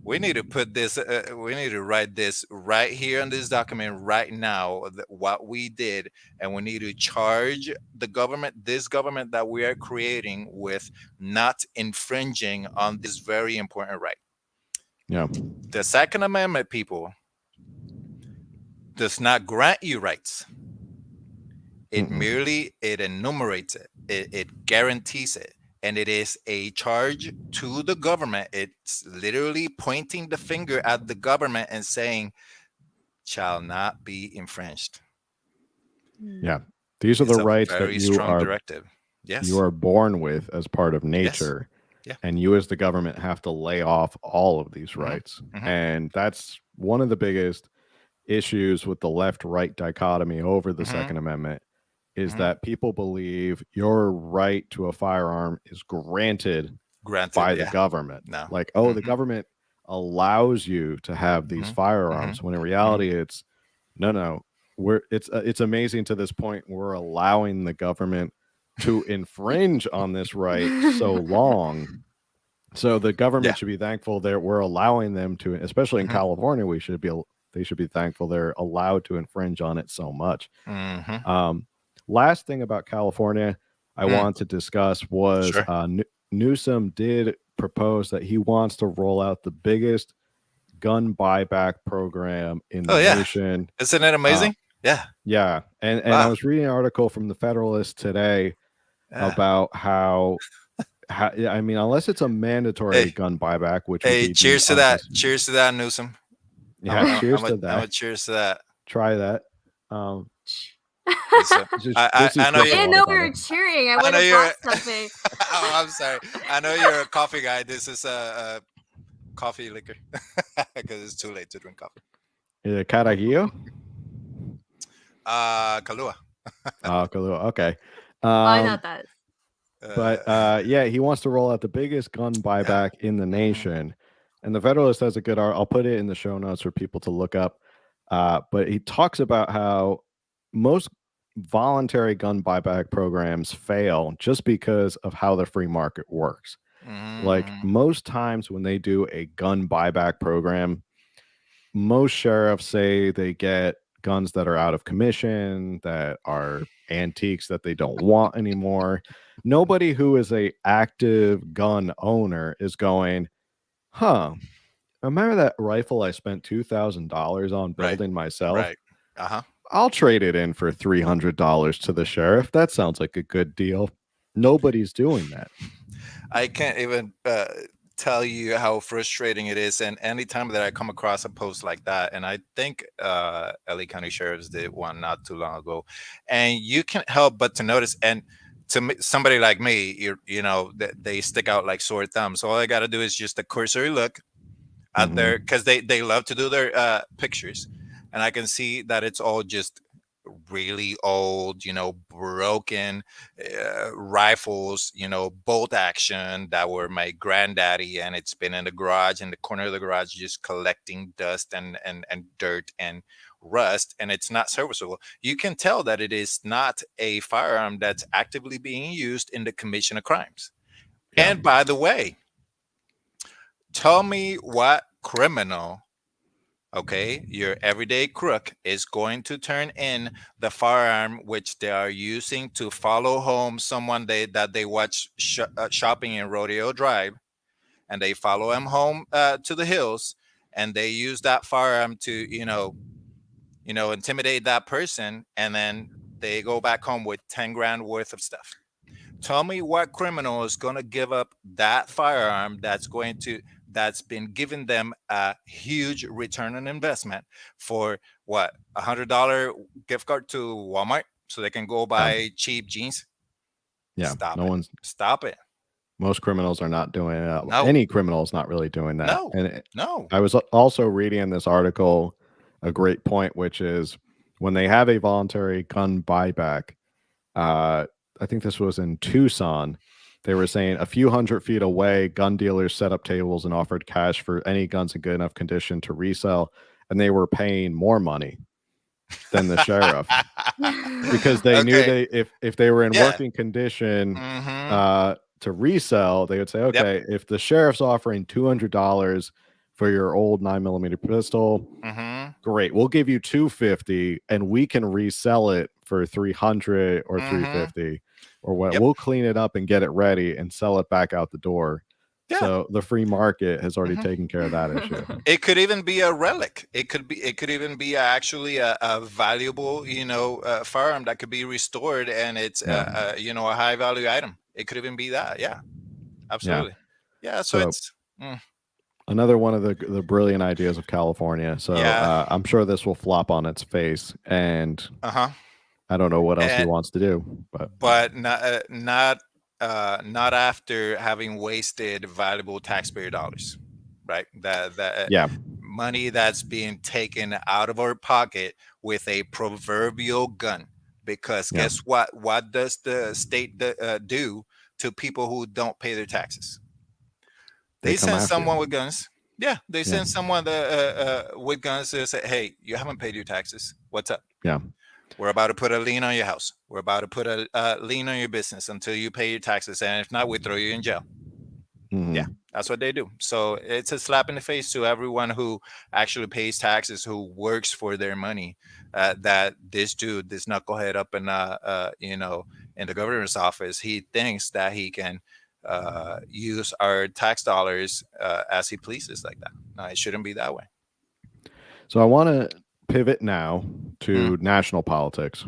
we need to put this, we need to write this right here in this document right now, what we did. And we need to charge this government that we are creating, with not infringing on this very important right. Yeah. The Second Amendment, people, does not grant you rights. It merely, it enumerates it. It guarantees it. And it is a charge to the government. It's literally pointing the finger at the government and saying, shall not be infringed. Yeah. These are It's the a rights that very you strong are directive. Yes. you are born with as part of nature. Yeah. And you as the government have to lay off all of these rights. And that's one of the biggest issues with the left-right dichotomy over the Second Amendment, is that people believe your right to a firearm is granted by the government. No. Like, oh, the government allows you to have these firearms, when in reality it's no. It's amazing to this point we're allowing the government to infringe on this right so long. So the government should be thankful that we're allowing them to, especially in California, they should be thankful they're allowed to infringe on it so much. Last thing about California I want to discuss was Newsom did propose that he wants to roll out the biggest gun buyback program in the nation. Isn't it amazing? Yeah. And I was reading an article from the Federalist today about how I mean, unless it's a mandatory gun buyback, which would be cheers to that. Cheers to that, Newsom. Yeah, cheers to that. Cheers to that. Try that. I know I didn't know we were cheering. I would have bought something. Oh, I'm sorry. I know you're a coffee guy. This is a coffee liquor, because it's too late to drink coffee. Is it Carajillo? Kahlua. Kahlua. Okay. I know that. But yeah, he wants to roll out the biggest gun buyback in the nation. And the Federalist has a good art. I'll put it in the show notes for people to look up. But he talks about how most voluntary gun buyback programs fail just because of how the free market works. Like, most times when they do a gun buyback program, most sheriffs say they get guns that are out of commission, that are antiques that they don't want anymore. Nobody who is a active gun owner is going, remember that rifle I spent $2,000 on building myself? Right. I'll trade it in for $300 to the sheriff. That sounds like a good deal. Nobody's doing that. I can't even tell you how frustrating it is. And anytime that I come across a post like that, and I think LA County Sheriffs did one not too long ago, and you can't help but to notice, and to me, somebody like me, they stick out like sore thumbs. So all I got to do is just a cursory look at their, because they love to do their pictures, and I can see that it's all just really old, broken rifles, bolt action that were my granddaddy, and it's been in the garage, in the corner of the garage, just collecting dust and dirt and rust, and it's not serviceable. You can tell that it is not a firearm that's actively being used in the commission of crimes. And by the way, tell me what criminal, okay, your everyday crook, is going to turn in the firearm which they are using to follow home someone that they watch shopping in Rodeo Drive, and they follow him home to the hills, and they use that firearm to intimidate that person, and then they go back home with 10 grand worth of stuff. Tell me what criminal is going to give up that firearm that's been giving them a huge return on investment for what, $100 gift card to Walmart so they can go buy cheap jeans? Yeah, Stop it. Most criminals are not doing it. No. Any criminal is not really doing that. No. I was also reading in this article a great point, which is when they have a voluntary gun buyback, I think this was in Tucson, they were saying a few hundred feet away, gun dealers set up tables and offered cash for any guns in good enough condition to resell, and they were paying more money than the sheriff because they knew if they were in working condition to resell, they would say, okay, if the sheriff's offering $200 for your old 9mm pistol, great, we'll give you $250 and we can resell it for $300 or $350 or what. We'll clean it up and get it ready and sell it back out the door. So the free market has already taken care of that issue. It could even be a relic. It could even be actually a valuable, firearm that could be restored, and it's a high value item. It could even be that. Yeah, absolutely. Yeah. So it's another one of the brilliant ideas of California. So I'm sure this will flop on its face, and I don't know what else he wants to do, but not after having wasted valuable taxpayer dollars, right? That money that's being taken out of our pocket with a proverbial gun. Because guess what? What does the state do to people who don't pay their taxes? They send someone with guns. Yeah, they send someone with guns to say, "Hey, you haven't paid your taxes. What's up?" Yeah. We're about to put a lien on your house. We're about to put a lien on your business until you pay your taxes. And if not, we throw you in jail. Yeah, that's what they do. So it's a slap in the face to everyone who actually pays taxes, who works for their money, that this knucklehead up in the governor's office, he thinks that he can use our tax dollars as he pleases like that. No, it shouldn't be that way. So I want to pivot now to national politics.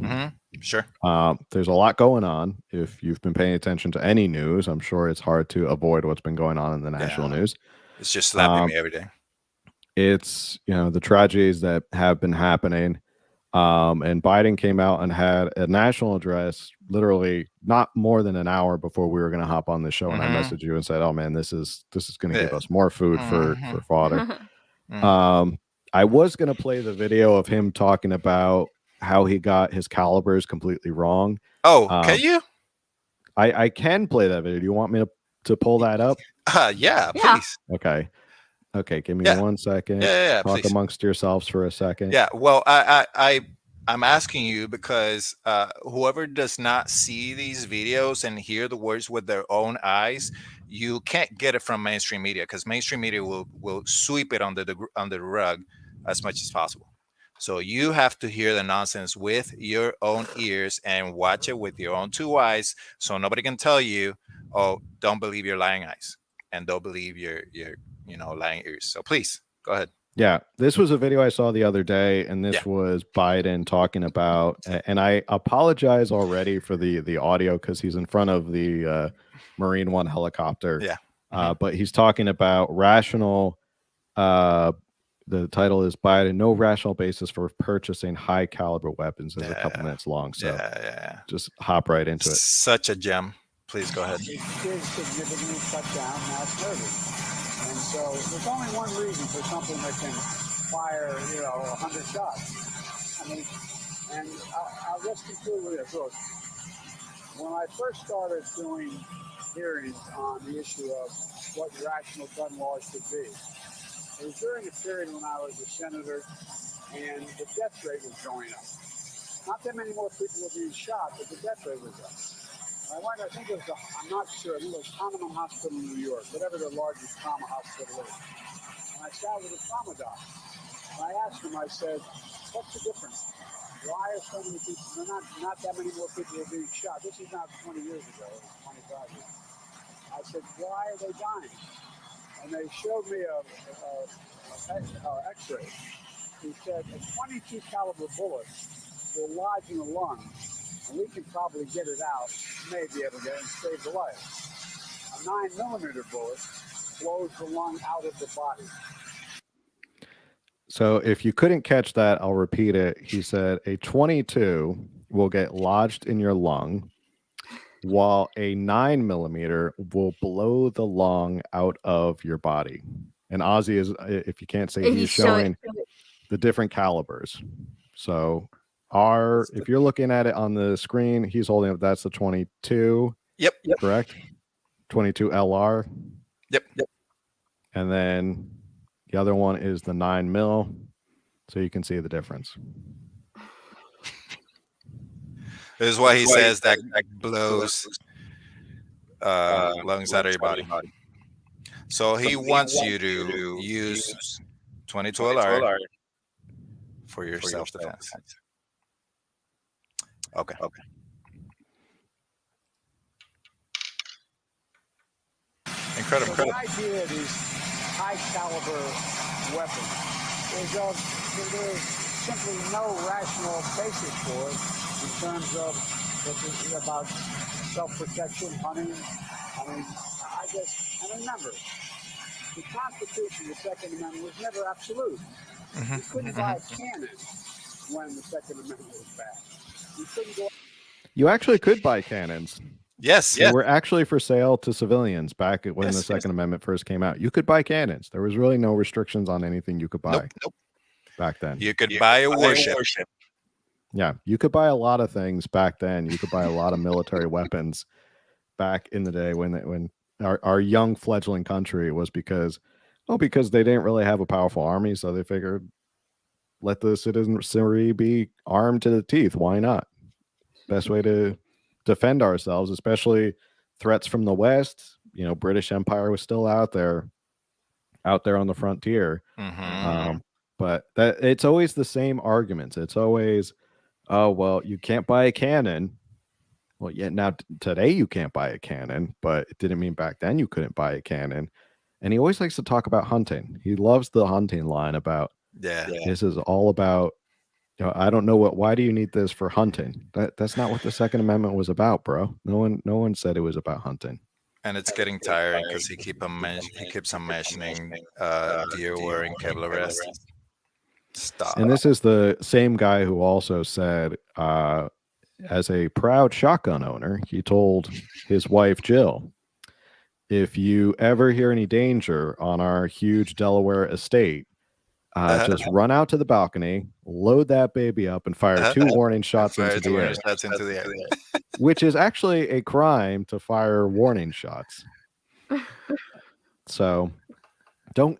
Sure. There's a lot going on. If you've been paying attention to any news, I'm sure it's hard to avoid what's been going on in the national news. It's just slapping me every day. It's, the tragedies that have been happening. And Biden came out and had a national address literally not more than an hour before we were going to hop on the show. And I messaged you and said, oh man, this is going to give us more food for fodder. I was going to play the video of him talking about how he got his calibers completely wrong. Oh, can you? I can play that video. Do you want me to pull that up? Yeah, please. Okay, give me 1 second. Yeah, Talk please. amongst yourselves for a second. Yeah, well, I'm asking you because whoever does not see these videos and hear the words with their own eyes, you can't get it from mainstream media, because mainstream media will sweep it under the rug as much as possible. So you have to hear the nonsense with your own ears and watch it with your own two eyes, so nobody can tell you, oh, don't believe your lying eyes, and don't believe your lying ears. So please go ahead. Yeah, this was a video I saw the other day, and this was Biden talking about, and I apologize already for the audio because he's in front of the Marine One helicopter. Yeah. But he's talking about rational. The title is Biden, no rational basis for purchasing high caliber weapons. Is a couple minutes long, so just hop right into it. Such a gem. Please go ahead. It did significantly cut down mass murder. And so there's only one reason for something that can fire, 100 shots. I mean, and I'll just conclude with this. Look, when I first started doing hearings on the issue of what rational gun laws should be, it was during a period when I was a senator and the death rate was going up. Not that many more people were being shot, but the death rate was up. I think it was, I'm not sure, I think it was Hahnemann Hospital in New York, whatever the largest trauma hospital is. And I sat with a trauma doctor. And I asked him, I said, what's the difference? Why are so many people, not that many more people are being shot? This is not 20 years ago, it was 25 years. I said, why are they dying? And they showed me a x-ray. He said a 22 caliber bullet will lodge in the lung we can probably get it out, may be able to get it and save the life. A 9mm bullet blows the lung out of the body. So if you couldn't catch that, I'll repeat it. He said a 22 will get lodged in your lung, while a 9mm will blow the lung out of your body. And Ozzy is, if you can't see, he's showing the different calibers. So if you're looking at it on the screen, he's holding up, that's the 22. Yep. Correct? 22 LR. Yep. And then the other one is the 9mm. So you can see the difference. This is why he says that blows lungs out of your body. So he wants you to use 22 LR for your self-defense. Okay. Incredible. So the idea of these high caliber weapons is there's simply no rational basis for it in terms of what this is about self-protection, hunting. I mean, and remember, the Constitution, the Second Amendment, was never absolute. You couldn't buy a cannon when the Second Amendment was passed. You couldn't go. You actually could buy cannons. Yes. They were actually for sale to civilians back when the Second Amendment first came out. You could buy cannons. There was really no restrictions on anything you could buy back then. You could buy a warship. Yeah, you could buy a lot of things back then. You could buy a lot of military weapons back in the day when our young fledgling country was because they didn't really have a powerful army, so they figured let the citizenry be armed to the teeth. Why not? Best way to defend ourselves, especially threats from the West. You know, British Empire was still out there on the frontier. But it's always the same arguments. It's always, oh, well, you can't buy a cannon. Well, yeah, now today you can't buy a cannon, but it didn't mean back then you couldn't buy a cannon. And he always likes to talk about hunting. He loves the hunting line about, this is all about, I don't know why do you need this for hunting? That's not what the Second Amendment was about, bro. No one said it was about hunting. And it's getting tiring because he keeps on mentioning deer wearing Kevlar vest. Stop. And this is the same guy who also said, as a proud shotgun owner, he told his wife Jill, if you ever hear any danger on our huge Delaware estate, just run out to the balcony, load that baby up, and fire 2 warning shots into the air. Which is actually a crime to fire warning shots. So don't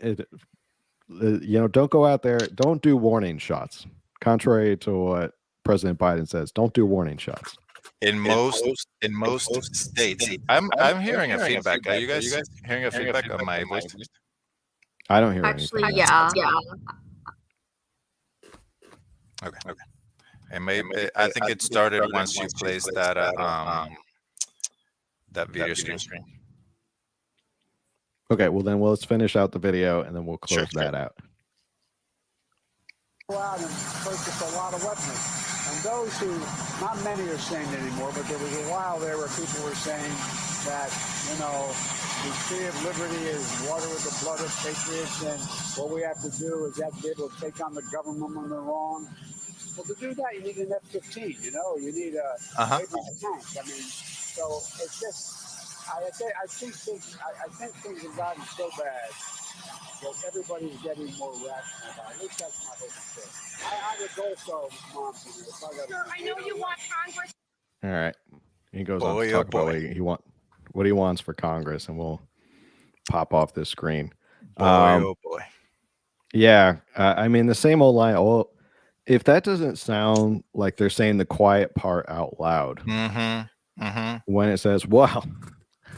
go out there. Don't do warning shots. Contrary to what President Biden says, don't do warning shots. In most states, I'm hearing a feedback. Are you guys hearing a feedback of my voice? I don't hear Actually, anything. yeah. Okay. And maybe I think it started once you placed that video screen. Okay, well then let's finish out the video and then we'll close that out. Go out and purchase a lot of weapons. And those who, not many are saying it anymore, but there was a while there where people were saying that, the tree of liberty is water with the blood of patriots, and what we have to do is have to be able to take on the government when they're wrong. Well, to do that, you need an F-15, you need a Abrams tank. I mean, so it's just, I think things have gotten so bad that everybody's getting more rational about it. At least that's my hope. I would go so, Mom. Sure, I know you want Congress. All right. He goes on to talk about what he wants for Congress, and we'll pop off this screen. Oh boy. Yeah. I mean, the same old line. Oh, if that doesn't sound like they're saying the quiet part out loud, when it says, well,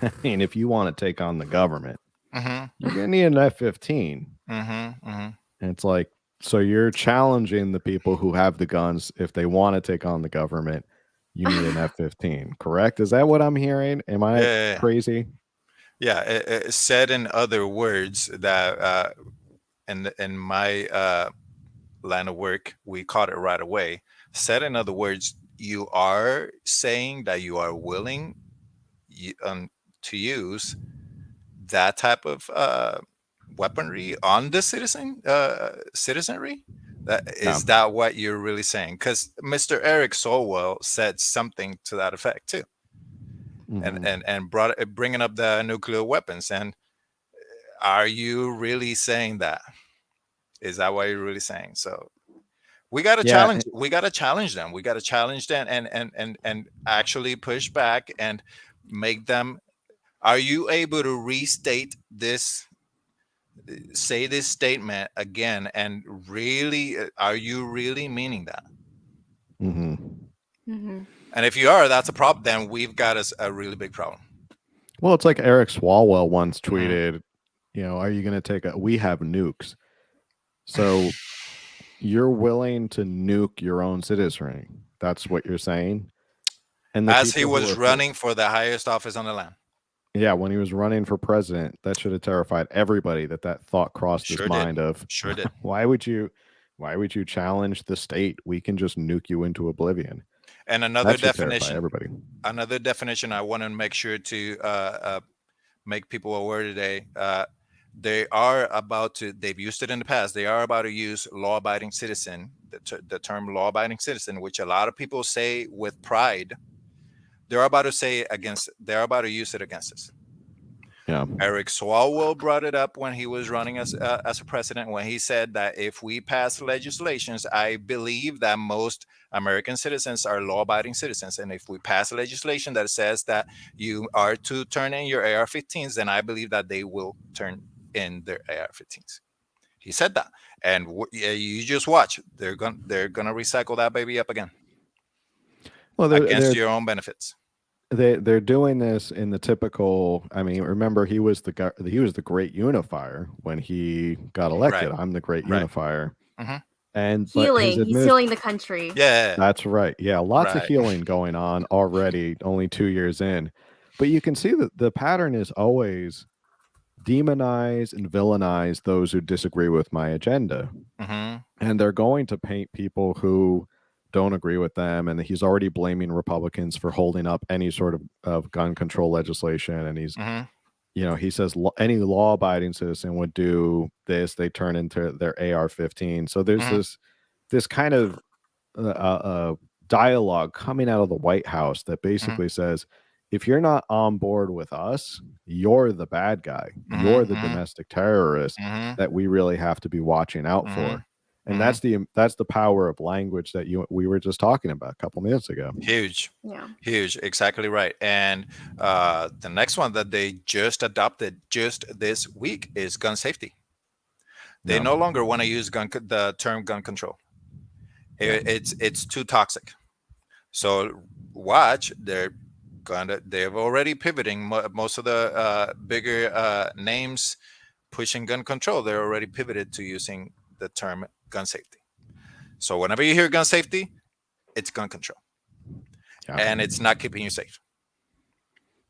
I mean, if you want to take on the government, you're going to need an F-15. And it's like, so you're challenging the people who have the guns. If they want to take on the government, you need an F-15, correct? Is that what I'm hearing? Am I crazy? Yeah. It said in other words that in my line of work, we caught it right away. Said in other words, you are saying that you are willing to use that type of weaponry on the citizenry. Yeah. Is that what you're really saying? Because Mr. Eric Solwell said something to that effect too, Mhm. and bringing up the nuclear weapons. And are you really saying that? Is that what you're really saying? So we got to Yeah. challenge. We got to challenge them. We got to challenge them and actually push back and make them. Are you able to restate this? Say this statement again, and really, are you really meaning that? Hmm. Mm-hmm. And if you are, that's a problem. Then we've got a really big problem. Well, it's like Eric Swalwell once Mhm. tweeted, are you going to take a, we have nukes. So you're willing to nuke your own citizenry. That's what you're saying. And the As he people who was are running for the highest office on the land. yeah, when he was running for president, that should have terrified everybody that thought crossed his Sure did. mind of Sure did. why would you challenge the state? We can just nuke you into oblivion. And That should terrify everybody. another definition I want to make sure to make people aware today. They've used it in the past. They are about to use law-abiding citizen, the term law-abiding citizen, which a lot of people say with pride. They're about to use it against us. Yeah. Eric Swalwell brought it up when he was running as a president, when he said that if we pass legislations, I believe that most American citizens are law-abiding citizens, and if we pass legislation that says that you are to turn in your AR-15s, then I believe that they will turn in their AR-15s. He said that, and you just watch. They're gonna recycle that baby up again. Well, against your own benefits. They're doing this in the typical. I mean, remember he was the great unifier when he got elected. Right. I'm the great Right. unifier, Mhm. and He's healing the country. Yeah. That's right. Yeah, lots of Right. healing going on already. Only 2 years in, but you can see that the pattern is always demonize and villainize those who disagree with my agenda, Mhm. and they're going to paint people who don't agree with them, and he's already blaming Republicans for holding up any sort of gun control legislation, and he's Mhm. he says any law-abiding citizen would do this, they turn into their AR-15. So there's Mhm. this kind of dialogue coming out of the White House that Mhm. basically says, if you're not on board with us, you're the bad guy. You're the Mhm. domestic terrorist Mhm. that we really have to be watching out Mhm. for. And Mhm. that's the power of language that we were just talking about a couple minutes ago. Huge. Yeah. Huge. Exactly right. And the next one that they just adopted just this week is gun safety. They Yeah. no longer want to use the term gun control. Yeah. It's too toxic. So watch, they've already pivoting. Most of the bigger names pushing gun control, they're already pivoted to using the term gun safety. So whenever you hear gun safety, it's gun control, Yeah. and it's not keeping you safe.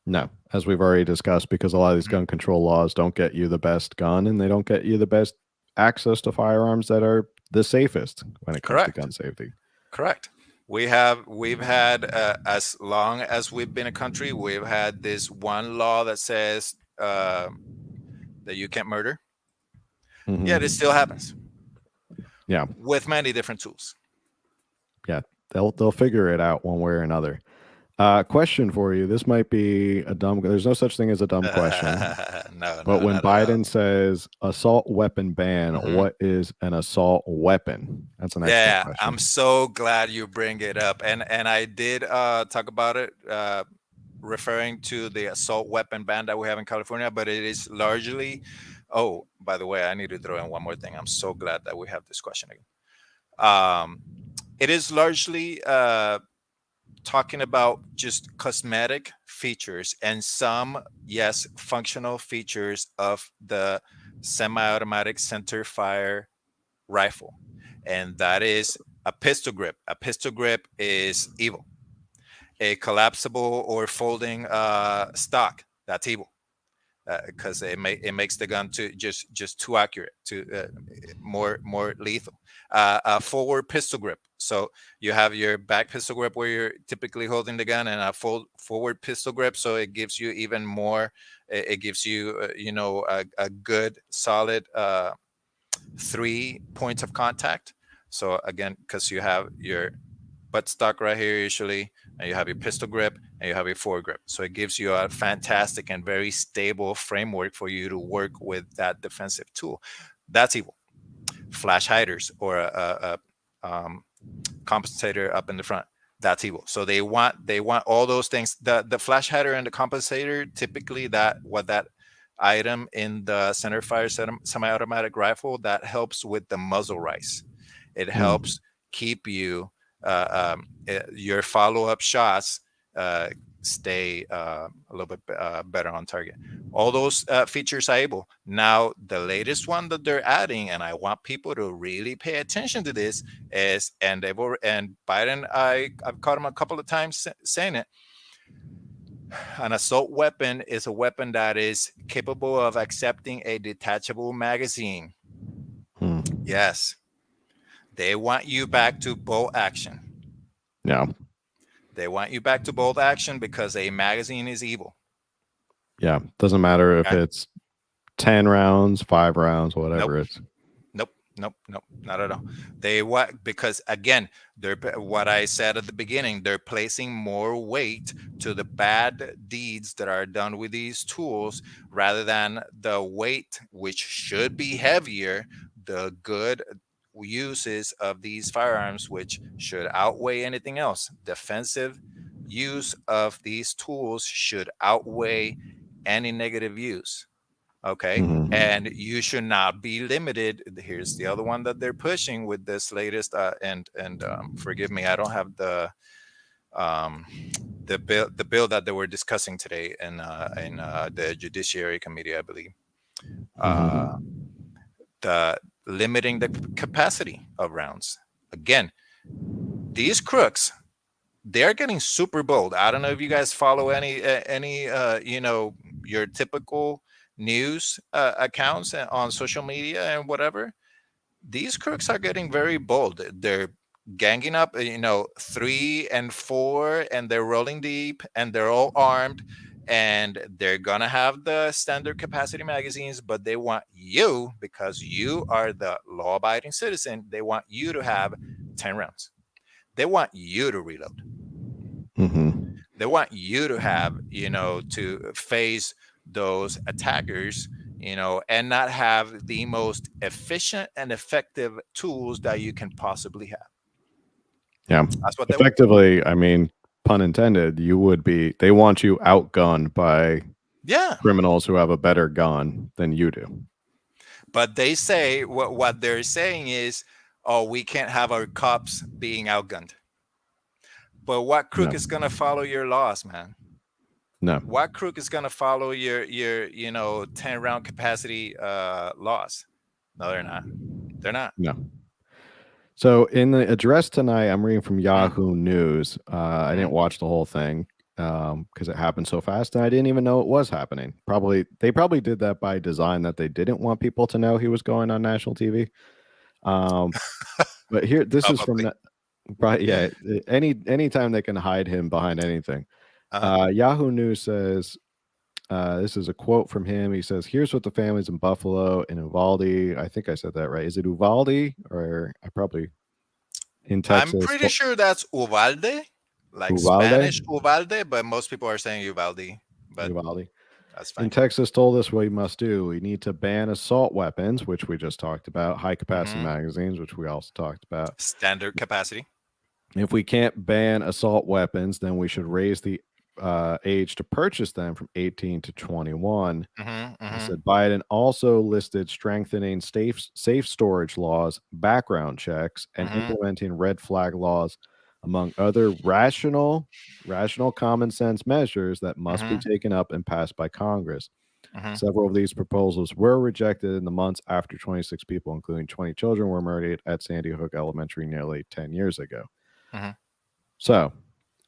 No, as we've already discussed, because a lot of these Mhm. gun control laws don't get you the best gun, and they don't get you the best access to firearms that are the safest when it comes to Correct. gun safety. Correct. We've had as long as we've been a country, we've had this one law that says that you can't murder. Mhm. Yet it still happens. Yeah. With many different tools. Yeah, they'll figure it out one way or another. Question for you. This might be a dumb. There's no such thing as a dumb question. No, But when not at all. Biden says assault weapon ban, Mhm. what is an assault weapon? That's an excellent Yeah, question. I'm so glad you bring it up, and I did talk about it, referring to the assault weapon ban that we have in California, but it is largely. Oh, by the way, I need to throw in one more thing. I'm so glad that we have this question again. It is largely talking about just cosmetic features and some, yes, functional features of the semi-automatic center fire rifle, and that is a pistol grip. A pistol grip is evil. A collapsible or folding stock, that's evil. because it makes the gun to just too accurate, to more lethal. A forward pistol grip. So you have your back pistol grip where you're typically holding the gun, and a forward pistol grip. So it gives you even more. It gives you a good solid 3 points of contact. So again, because you have your buttstock right here usually, and you have your pistol grip, and you have your forward grip. So it gives you a fantastic and very stable framework for you to work with that defensive tool. That's evil. Flash hiders or a compensator up in the front. That's evil. So they want all those things. The flash hider and the compensator, typically that item in the center fire semi-automatic rifle, that helps with the muzzle rise. It helps keep you your follow-up shots stay a little bit better on target. All those features are able. Now, the latest one that they're adding, and I want people to really pay attention to this, is, and Biden, I've caught him a couple of times saying it, an assault weapon is a weapon that is capable of accepting a detachable magazine. Yes. They want you back to bolt action. Yeah. They want you back to bolt action because a magazine is evil. Yeah. Doesn't matter if it's 10 rounds, 5 rounds, whatever it's. Nope, not at all. Because again, what I said at the beginning, they're placing more weight to the bad deeds that are done with these tools rather than the weight, which should be heavier, the good uses of these firearms, which should outweigh anything else. Defensive use of these tools should outweigh any negative use. Okay. And you should not be limited. Here's the other one that they're pushing with this latest and forgive me, I don't have the bill that they were discussing today in the Judiciary Committee, I believe. The limiting the capacity of rounds. Again, these crooks, they're getting super bold. I don't know if you guys follow any your typical news accounts on social media and whatever. These crooks are getting very bold. They're ganging up, 3 and 4, and they're rolling deep, and they're all armed, and they're gonna have the standard capacity magazines, but they want you, because you are the law-abiding citizen, they want you to have 10 rounds. They want you to reload. They want you to have, to face those attackers, and not have the most efficient and effective tools that you can possibly have. Yeah. That's what effectively, I mean, pun intended, they want you outgunned by criminals who have a better gun than you do. But they say, what they're saying is, oh, we can't have our cops being outgunned. But what crook is going to follow your laws, man? No. What crook is going to follow your 10 round capacity laws? No, they're not. They're not. No. So in the address tonight, I'm reading from Yahoo News. I didn't watch the whole thing because it happened so fast, and I didn't even know it was happening. They probably did that by design, that they didn't want people to know he was going on national TV. But here, this is from anytime they can hide him behind anything. Yahoo News says, this is a quote from him. He says, here's what the families in Buffalo and Uvalde, I think I said that right. Is it Uvalde, or I probably in Texas? I'm pretty sure that's Uvalde, like Uvalde? Spanish Uvalde, but most people are saying Uvalde. But Uvalde. That's fine. In Texas told us what we must do. We need to ban assault weapons, which we just talked about, high capacity magazines, which we also talked about. Standard capacity. If we can't ban assault weapons, then we should raise the age to purchase them from 18 to 21. He said Biden also listed strengthening safe storage laws, background checks, and implementing red flag laws, among other rational common sense measures that must be taken up and passed by Congress. Several of these proposals were rejected in the months after 26 people, including 20 children, were murdered at Sandy Hook Elementary nearly 10 years ago. So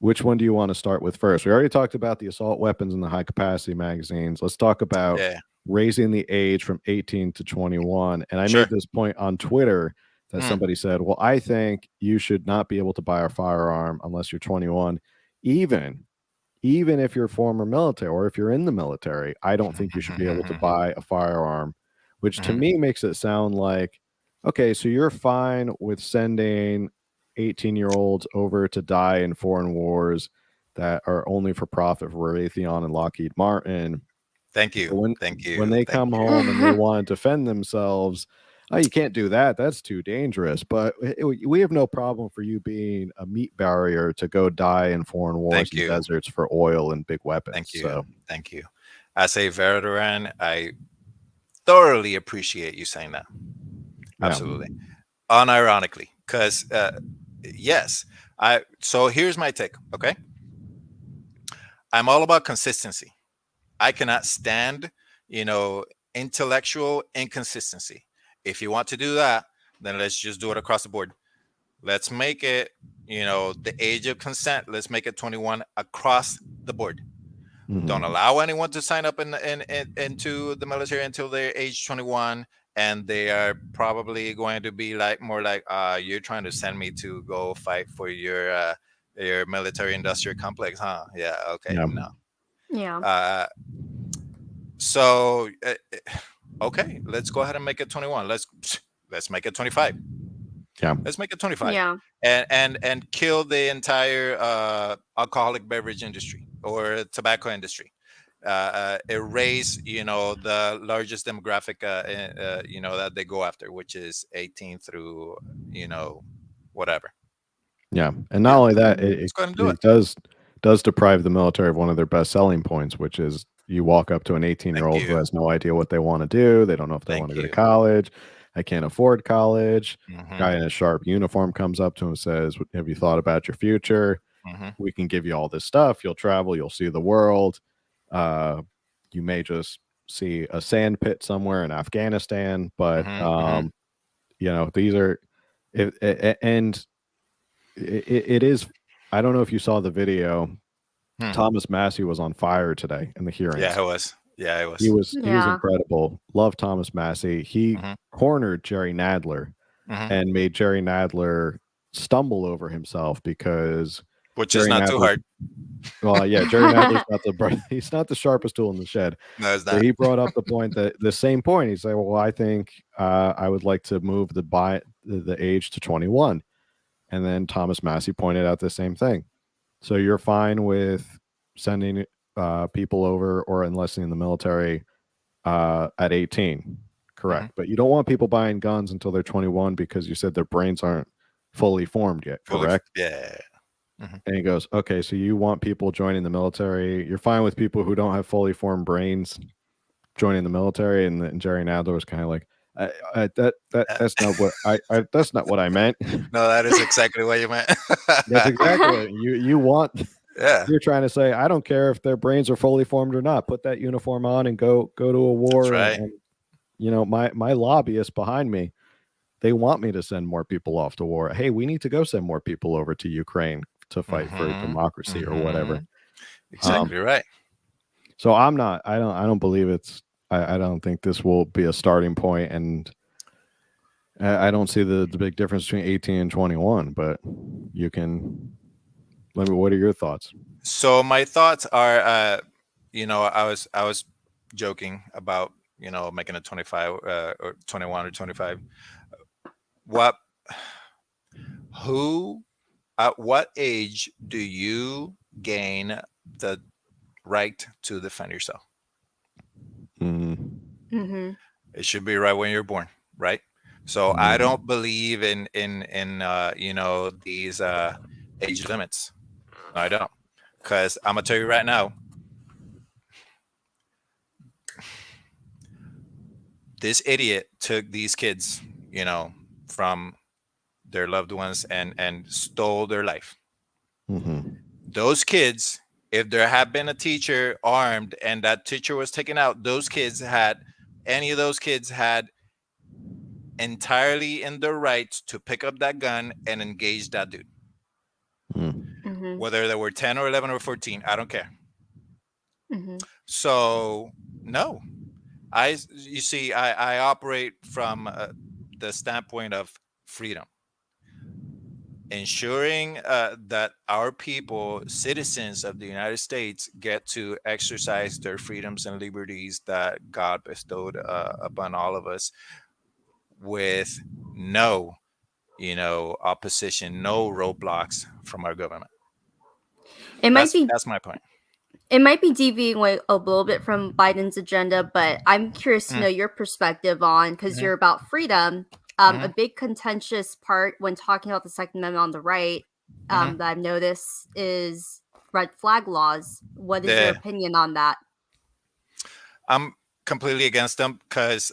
which one do you want to start with first? We already talked about the assault weapons and the high capacity magazines. Let's talk about Yeah. raising the age from 18 to 21. And I Sure. made this point on Twitter that somebody said, well, I think you should not be able to buy a firearm unless you're 21, even if you're former military or if you're in the military. I don't think you should be able to buy a firearm, which to me makes it sound like, okay, so you're fine with sending 18-year-olds over to die in foreign wars that are only for profit for Raytheon and Lockheed Martin. Thank But you. Thank you. when they Thank come you. home and they want to defend themselves, oh, you can't do that. That's too dangerous. But we have no problem for you being a meat barrier to go die in foreign wars Thank and you. deserts for oil and big weapons. Thank you. So Thank you. As a veteran, I thoroughly appreciate you saying that. yeah. Absolutely. Unironically, because yes, so here's my take. Okay. I'm all about consistency. I cannot stand, intellectual inconsistency. If you want to do that, then let's just do it across the board. Let's make it, the age of consent. Let's make it 21 across the board. Mhm. Don't allow anyone to sign up into the military until they're age 21, and they are probably going to be more like, you're trying to send me to go fight for your military industrial complex, huh? Yeah, okay, Yeah. no. Yeah. So okay, let's go ahead and make it 21. Let's make it 25. Yeah. Let's make it 25. Yeah. And kill the entire alcoholic beverage industry or tobacco industry. Erase, the largest demographic, that they go after, which is 18 through, whatever. Yeah. And not only that, Let's go ahead and do it does deprive the military of one of their best selling points, which is you walk up to an 18-year-old who you. has no idea what they want to do. They don't know if they Thank want to go to you. college. I can't afford college. Mhm. Guy in a sharp uniform comes up to him and says, have you thought about your future? Mhm. We can give you all this stuff. You'll travel. You'll see the world. You may just see a sand pit somewhere in Afghanistan, but Mhm. these are and it is. I don't know if you saw the video. Hmm. Thomas Massey was on fire today in the hearings. Yeah, it was. Yeah, it was. He was Yeah. incredible. Love Thomas Massey. He Mhm. cornered Jerry Nadler Mhm. and made Jerry Nadler stumble over himself because Which is Jerry not too Nadler- hard. Well, yeah, Jerry Nadler's he's not the sharpest tool in the shed. No, it's So not. he brought up the point that the same point. He said, "Well, I think I would like to move the age to 21," and then Thomas Massey pointed out the same thing. So you're fine with sending people over or enlisting in the military at 18, correct? But you don't want people buying guns until they're 21 because you said their brains aren't fully formed yet, correct? Yeah. And he goes, okay, so you want people joining the military. You're fine with people who don't have fully formed brains joining the military. And Jerry Nadler was kind of like, that's not what that's not what I meant. No, that is exactly what you meant. That's exactly what you want. Yeah. You're trying to say, I don't care if their brains are fully formed or not. Put that uniform on and go to a war. That's right. And my lobbyists behind me, they want me to send more people off to war. Hey, we need to go send more people over to Ukraine to fight for democracy or whatever. Exactly right. So I don't believe I don't think this will be a starting point, and I don't see the big difference between 18 and 21, but you can let me, what are your thoughts? So my thoughts are, I was joking about, making a 25 or 21 or 25. At what age do you gain the right to defend yourself? Mm-hmm. It should be right when you're born, right? So I don't believe in these age limits. No, I don't, because I'm gonna tell you right now, this idiot took these kids, from their loved ones and stole their life. Those kids, if there had been a teacher armed and that teacher was taken out, any of those kids had entirely in their rights to pick up that gun and engage that dude. whether they were 10 or 11 or 14, I don't care. Mm-hmm. So no, you see, I operate from the standpoint of freedom, ensuring that our people, citizens of the United States, get to exercise their freedoms and liberties that God bestowed upon all of us, with no, opposition, no roadblocks from our government. It might be That's my point. it might be deviating away a little bit from Biden's agenda, but I'm curious to know your perspective on, because you're about freedom. A big contentious part when talking about the Second Amendment on the right that I've noticed is red flag laws. What is your opinion on that? I'm completely against them because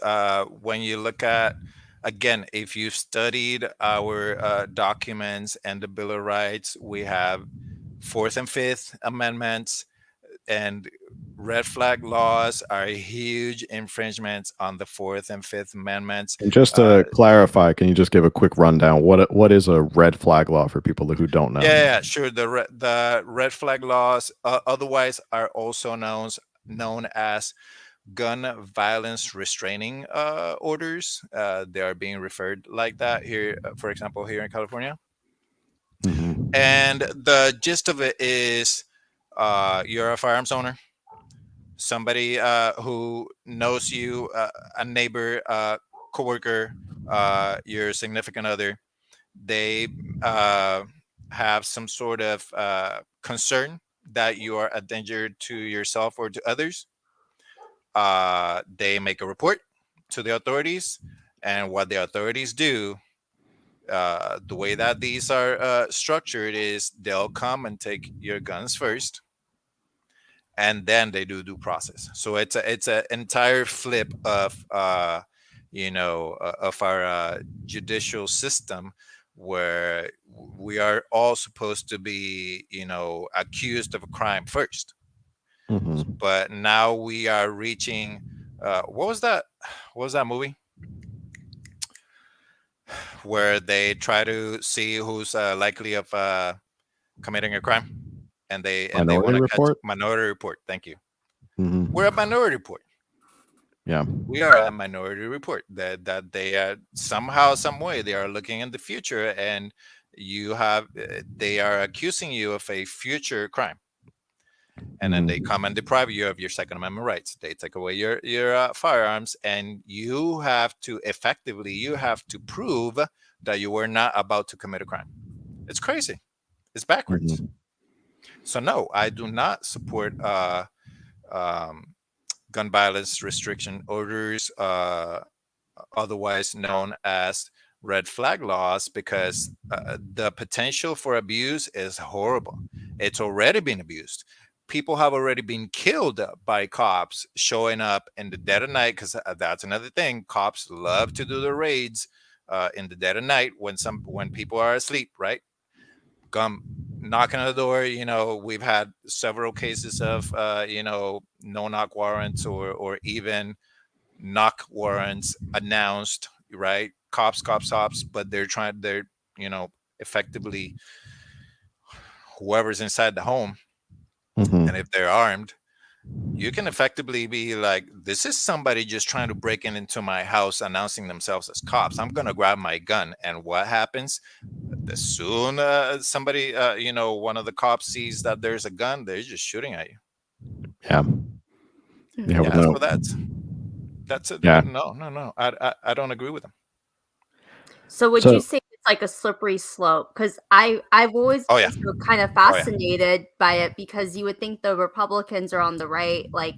when you look at, again, if you've studied our documents and the Bill of Rights, we have Fourth and Fifth Amendments, and red flag laws are huge infringements on the Fourth and Fifth Amendments. And just to clarify, can you just give a quick rundown? What is a red flag law for people who don't know? Yeah, sure. The red flag laws, otherwise are also known as gun violence restraining orders. They are being referred like that here, for example, here in California. Mm-hmm. And the gist of it is, you're a firearms owner, somebody who knows you, a neighbor, coworker, your significant other, they have some sort of concern that you are a danger to yourself or to others. They make a report to the authorities, and what the authorities do, the way that these are structured, is they'll come and take your guns first, and then they do due process. So it's an entire flip of of our judicial system, where we are all supposed to be accused of a crime first. Mm-hmm. But now we are reaching what was that movie where they try to see who's likely of committing a crime, and they want to catch Minority Report. Thank you. Mm-hmm. We're a Minority Report. Yeah, we are a Minority Report, that they are somehow, some way, they are looking in the future, and they are accusing you of a future crime, and then they come and deprive you of your Second Amendment rights. They take away your firearms, and you have to prove that you were not about to commit a crime. It's crazy. It's backwards. Mm-hmm. So no, I do not support gun violence restriction orders, otherwise known as red flag laws, because the potential for abuse is horrible. It's already been abused. People have already been killed by cops showing up in the dead of night, because that's another thing. Cops love to do the raids in the dead of night when people are asleep, right? Come knocking on the door. We've had several cases of no knock warrants, or even knock warrants announced, right? Cops, but they're effectively whoever's inside the home. Mm-hmm. And if they're armed, you can effectively be like, this is somebody just trying to break into my house, announcing themselves as cops. I'm gonna grab my gun. And what happens? As soon somebody, one of the cops sees that there's a gun, they're just shooting at you. Yeah. So that's it. Yeah. No. I don't agree with them. So would you say it's like a slippery slope? Because I've always been so kind of fascinated by it, because you would think the Republicans are on the right, like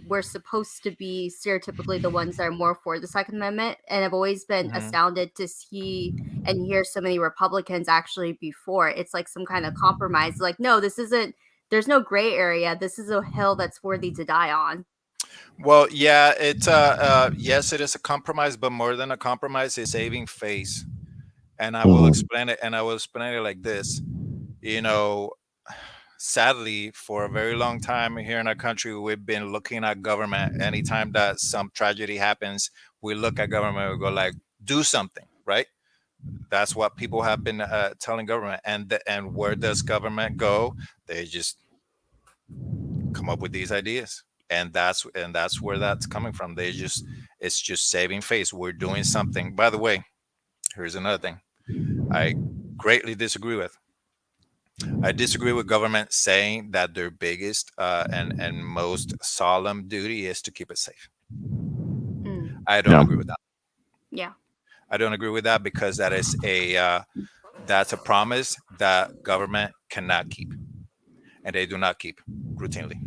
we're supposed to be stereotypically the ones that are more for the Second Amendment, and I've always been astounded to see and hear so many Republicans actually be for it. It's like some kind of compromise. Like, no, this isn't. There's no gray area. This is a hill that's worthy to die on. Well, yeah, it's yes, it is a compromise, but more than a compromise, it's saving face. And I will explain it, like this. Sadly, for a very long time here in our country, we've been looking at government. Anytime that some tragedy happens, we look at government, we go like, do something, right? That's what people have been telling government. And where does government go? They just come up with these ideas, and that's where that's coming from. It's just saving face. We're doing something. By the way, here's another thing I greatly disagree with. I disagree with government saying that their biggest and most solemn duty is to keep it safe. I don't agree with that. Yeah. I don't agree with that, because that's a promise that government cannot keep, and they do not keep routinely.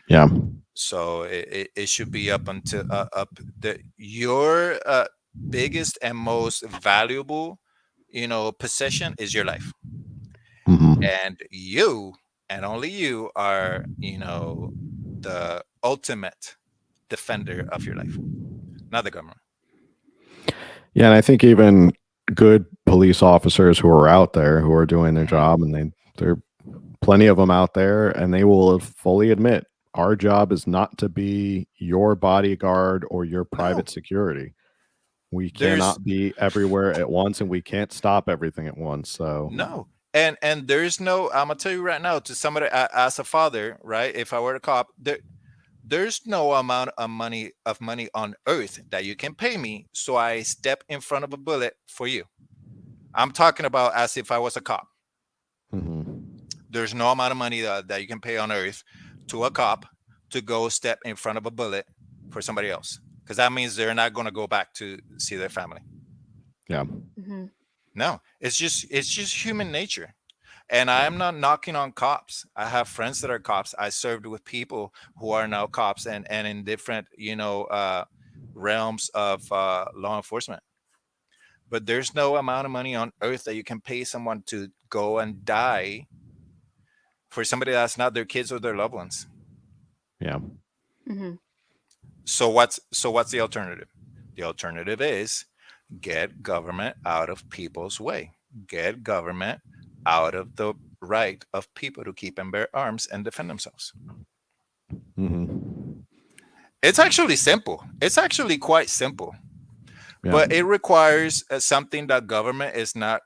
Yeah. So it should be up until your biggest and most valuable, possession is your life, and you and only you are, the ultimate defender of your life, not the government. Yeah, and I think even good police officers who are out there who are doing their job, and there are plenty of them out there, and they will fully admit our job is not to be your bodyguard or your private security. We cannot be everywhere at once, and we can't stop everything at once. So no, and there's no. I'm gonna tell you right now, to somebody as a father, right? If I were a cop, there's no amount of money on earth that you can pay me so I step in front of a bullet for you. I'm talking about as if I was a cop. There's no amount of money that you can pay on earth to a cop to go step in front of a bullet for somebody else, because that means they're not going to go back to see their family. Yeah. No, it's just human nature. And I'm not knocking on cops. I have friends that are cops. I served with people who are now cops and in different, realms of law enforcement. But there's no amount of money on earth that you can pay someone to go and die for somebody that's not their kids or their loved ones. Yeah. So what's the alternative? The alternative is get government out of people's way. Get government out of the right of people to keep and bear arms and defend themselves. It's actually simple. It's actually quite simple. Yeah. But it requires something that government is not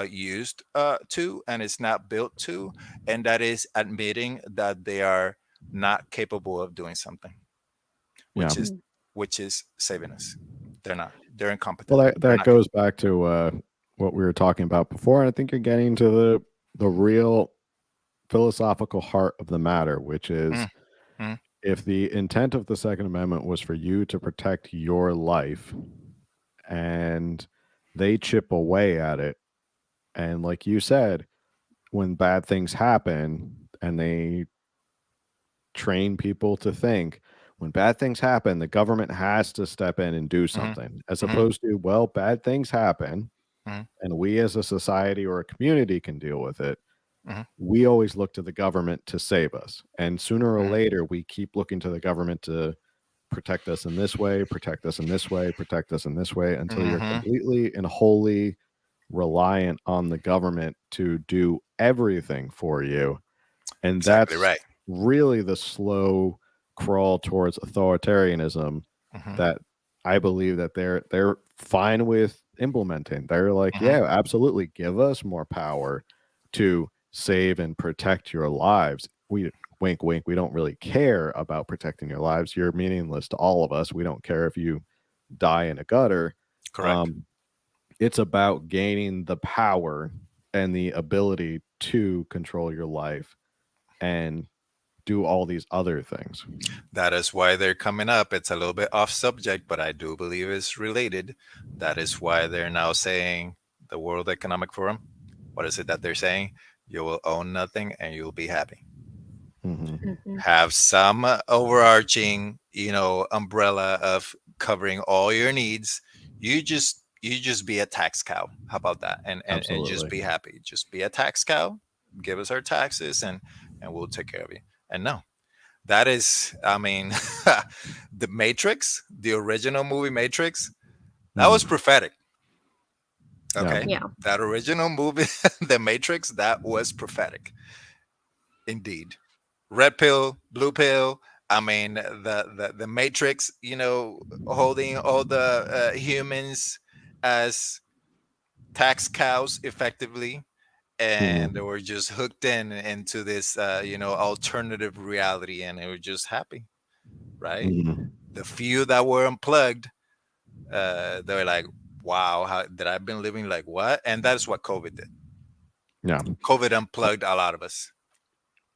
used to, and it's not built to, and that is admitting that they are not capable of doing something, which is saving us. They're not. They're incompetent. Well, that goes back to what we were talking about before, and I think you're getting to the real philosophical heart of the matter, which is if the intent of the Second Amendment was for you to protect your life, and they chip away at it, and like you said, when bad things happen, and they train people to think when bad things happen, the government has to step in and do something, as opposed to, well, bad things happen, and we as a society or a community can deal with it. We always look to the government to save us, and sooner or later we keep looking to the government to protect us in this way, protect us in this way, protect us in this way, until you're completely and wholly reliant on the government to do everything for you. And exactly that's really the slow crawl towards authoritarianism that I believe that they're fine with implementing. They're like, yeah, absolutely, give us more power to save and protect your lives. We wink wink, we don't really care about protecting your lives. You're meaningless to all of us. We don't care if you die in a gutter. Correct. It's about gaining the power and the ability to control your life and do all these other things. That is why they're coming up. It's a little bit off subject, but I do believe it's related. That is why they're now saying, the World Economic Forum, what is it that they're saying? You will own nothing and you'll be happy. Have some overarching, umbrella of covering all your needs. You just be a tax cow. How about that? And just be happy. Just be a tax cow. Give us our taxes and we'll take care of you. And no, that is, the Matrix, the original movie Matrix, that was prophetic. Okay. Yeah. That original movie, The Matrix, that was prophetic. Indeed. Red pill, blue pill. The Matrix, holding all the humans as tax cows effectively, and they were just hooked into this alternative reality, and they were just happy, right? The few that were unplugged, they were like, wow, how that I've been living like what? And that's what COVID did. Yeah, COVID unplugged a lot of us.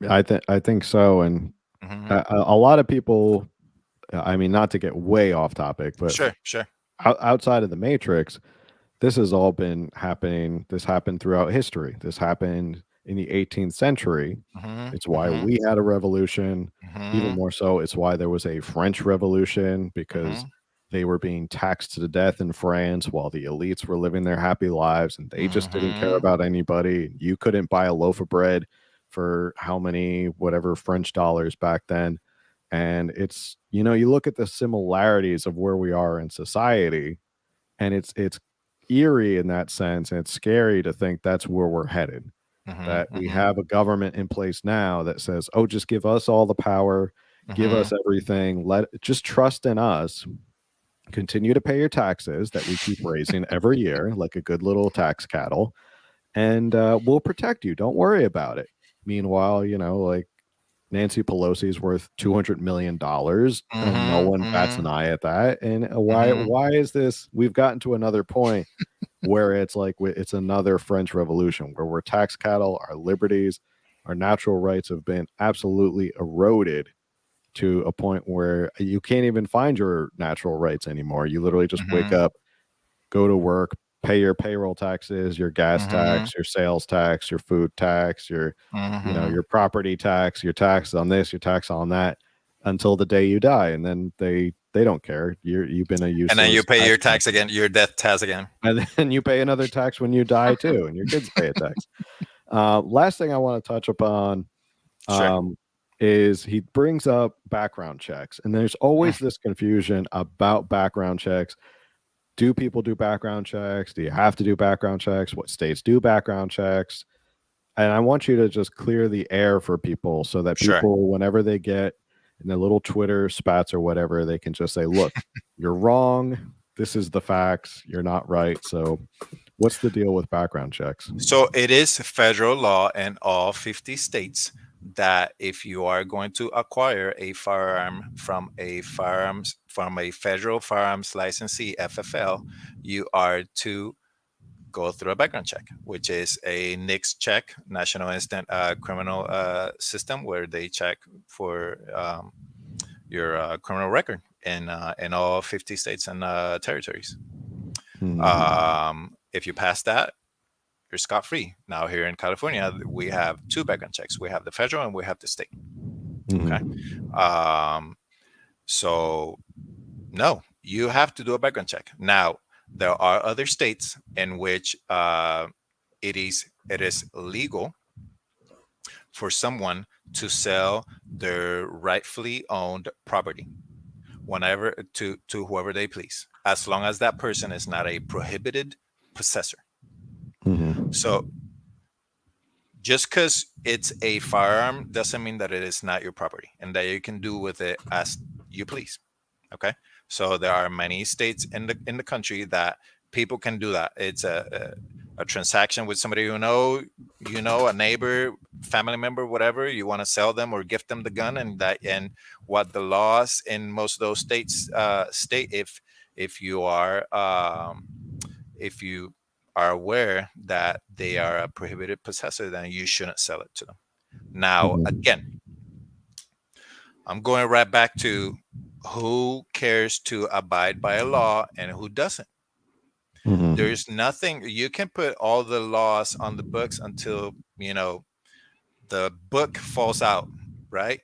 I think so, and a lot of people. I mean, not to get way off topic, but Sure. outside of the Matrix, this has all been happening. This happened throughout history. This happened in the 18th century. It's why we had a revolution. Even more so, it's why there was a French Revolution, because they were being taxed to death in France while the elites were living their happy lives, and they just didn't care about anybody. You couldn't buy a loaf of bread for how many, whatever, French dollars back then. And it's, you look at the similarities of where we are in society, and it's eerie in that sense, and it's scary to think that's where we're headed. That we have a government in place now that says, oh, just give us all the power, give us everything, just trust in us, continue to pay your taxes that we keep raising every year like a good little tax cattle, and we'll protect you, don't worry about it. Meanwhile, like, Nancy Pelosi is worth $200 million, and no one bats an eye at that. And why is this? We've gotten to another point where it's like it's another French Revolution, where we're tax cattle, our liberties, our natural rights have been absolutely eroded to a point where you can't even find your natural rights anymore. You literally just wake up, go to work, pay your payroll taxes, your gas tax, your sales tax, your food tax, your your property tax, your tax on this, your tax on that, until the day you die, and then they don't care. You've been a useless. And then you pay your tax again, your death tax again, and then you pay another tax when you die too, and your kids pay a tax. Last thing I want to touch upon is he brings up background checks, and there's always this confusion about background checks. Do people do background checks? Do you have to do background checks? What states do background checks? And I want you to just clear the air for people so that people, whenever they get in their little Twitter spats or whatever, they can just say, look, you're wrong. This is the facts. You're not right. So what's the deal with background checks? So it is federal law in all 50 states that if you are going to acquire a firearm from a federal firearms licensee, FFL, you are to go through a background check, which is a NICS check, National Instant Criminal System, where they check for your criminal record in all 50 states and territories. If you pass that, you're scot-free. Now here in California, we have two background checks. We have the federal and we have the state. Okay. So no, you have to do a background check. Now, there are other states in which it is legal for someone to sell their rightfully owned property whenever to whoever they please, as long as that person is not a prohibited possessor. So just because it's a firearm doesn't mean that it is not your property and that you can do with it as you please. Okay. So there are many states in the country that people can do that. It's a transaction with somebody you know, a neighbor, family member, whatever. You want to sell them or gift them the gun, and what the laws in most of those states state, if you are aware that they are a prohibited possessor, then you shouldn't sell it to them. Now, again, I'm going right back to who cares to abide by a law and who doesn't. There's nothing, you can put all the laws on the books until, the book falls out, right?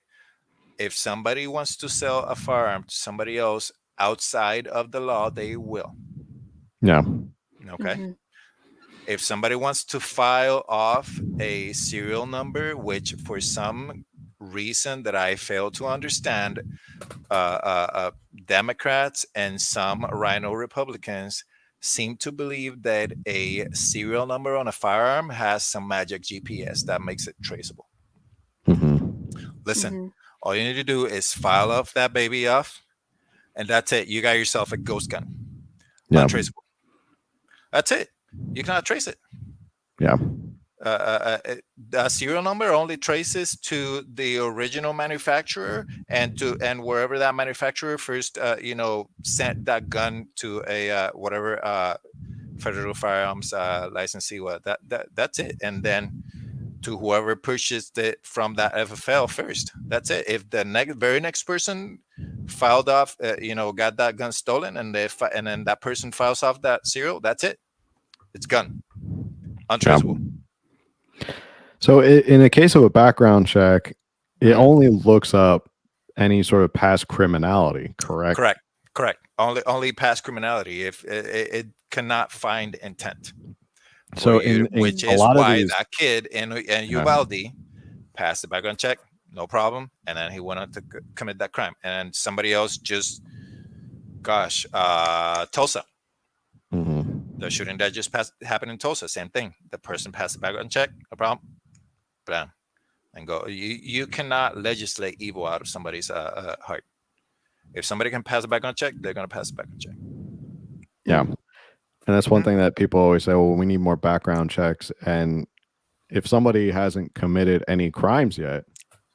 If somebody wants to sell a firearm to somebody else outside of the law, they will. Yeah. Okay. If somebody wants to file off a serial number, which for some reason that I fail to understand, Democrats and some Rhino Republicans seem to believe that a serial number on a firearm has some magic GPS that makes it traceable. Listen, all you need to do is file off that baby off, and that's it. You got yourself a ghost gun. Untraceable. That's it. you cannot trace it. Yeah. The serial number only traces to the original manufacturer and wherever that manufacturer first sent that gun to a whatever federal firearms licensee. That's it. And then to whoever purchased it from that FFL first, that's it. If the very next person filed off, got that gun stolen, and then that person files off that serial, that's it. It's gone, untraceable. So in the case of a background check, it only looks up any sort of past criminality, correct? Correct. Only past criminality. If it cannot find intent. So which is why that kid in Uvalde passed the background check, no problem, and then he went on to commit that crime. And somebody else just, Tulsa. The shooting that just happened in Tulsa, same thing. The person passed the background check, no problem, bam, and go. You cannot legislate evil out of somebody's heart. If somebody can pass a background check, they're going to pass a background check. Yeah. And that's one thing that people always say, well, we need more background checks. And if somebody hasn't committed any crimes yet,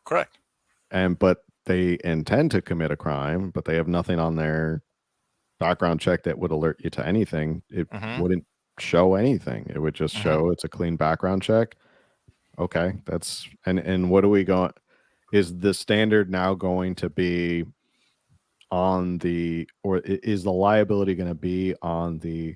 correct, but they intend to commit a crime, but they have nothing on their background check that would alert you to anything, it wouldn't show anything. It would just show it's a clean background check. Okay, that's and what are we going? Is the standard now going to be on or is the liability going to be on the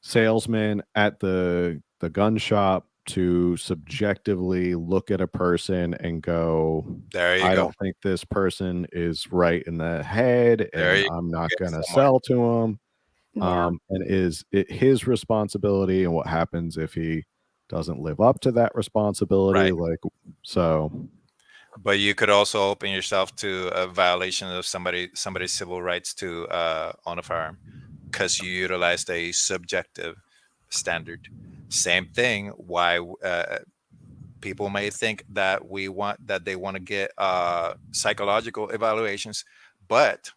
salesman at the gun shop to subjectively look at a person and go, I don't think this person is right in the head, and I'm not going to sell to him. And is it his responsibility, and what happens if he doesn't live up to that responsibility? But you could also open yourself to a violation of somebody's civil rights to own a firearm because you utilized a subjective standard. Same thing. Why people may think that they want to get psychological evaluations, but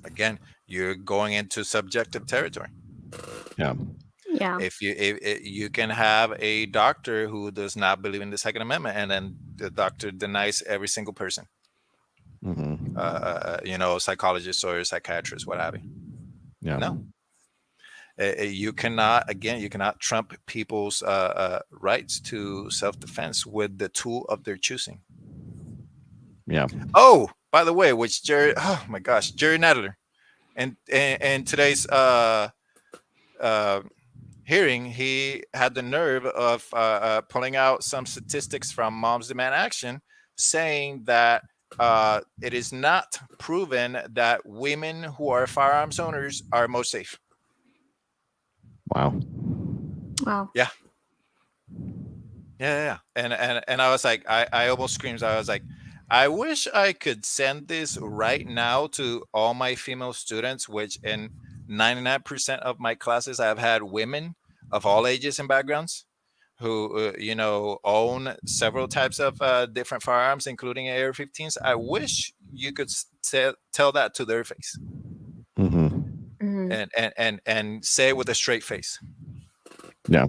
again, you're going into subjective territory. Yeah. If you can have a doctor who does not believe in the Second Amendment, and then the doctor denies every single person, psychologists or psychiatrists, what have you. No. You cannot trump people's rights to self-defense with the tool of their choosing. Yeah. Oh, by the way, Jerry Nadler, and today's hearing, he had the nerve of pulling out some statistics from Moms Demand Action, saying that it is not proven that women who are firearms owners are most safe. Wow. Yeah. And I was like, I almost screamed. I was like, I wish I could send this right now to all my female students, which in 99% of my classes I've had women of all ages and backgrounds who own several types of different firearms, including AR-15s. I wish you could tell that to their face. And say it with a straight face. Yeah.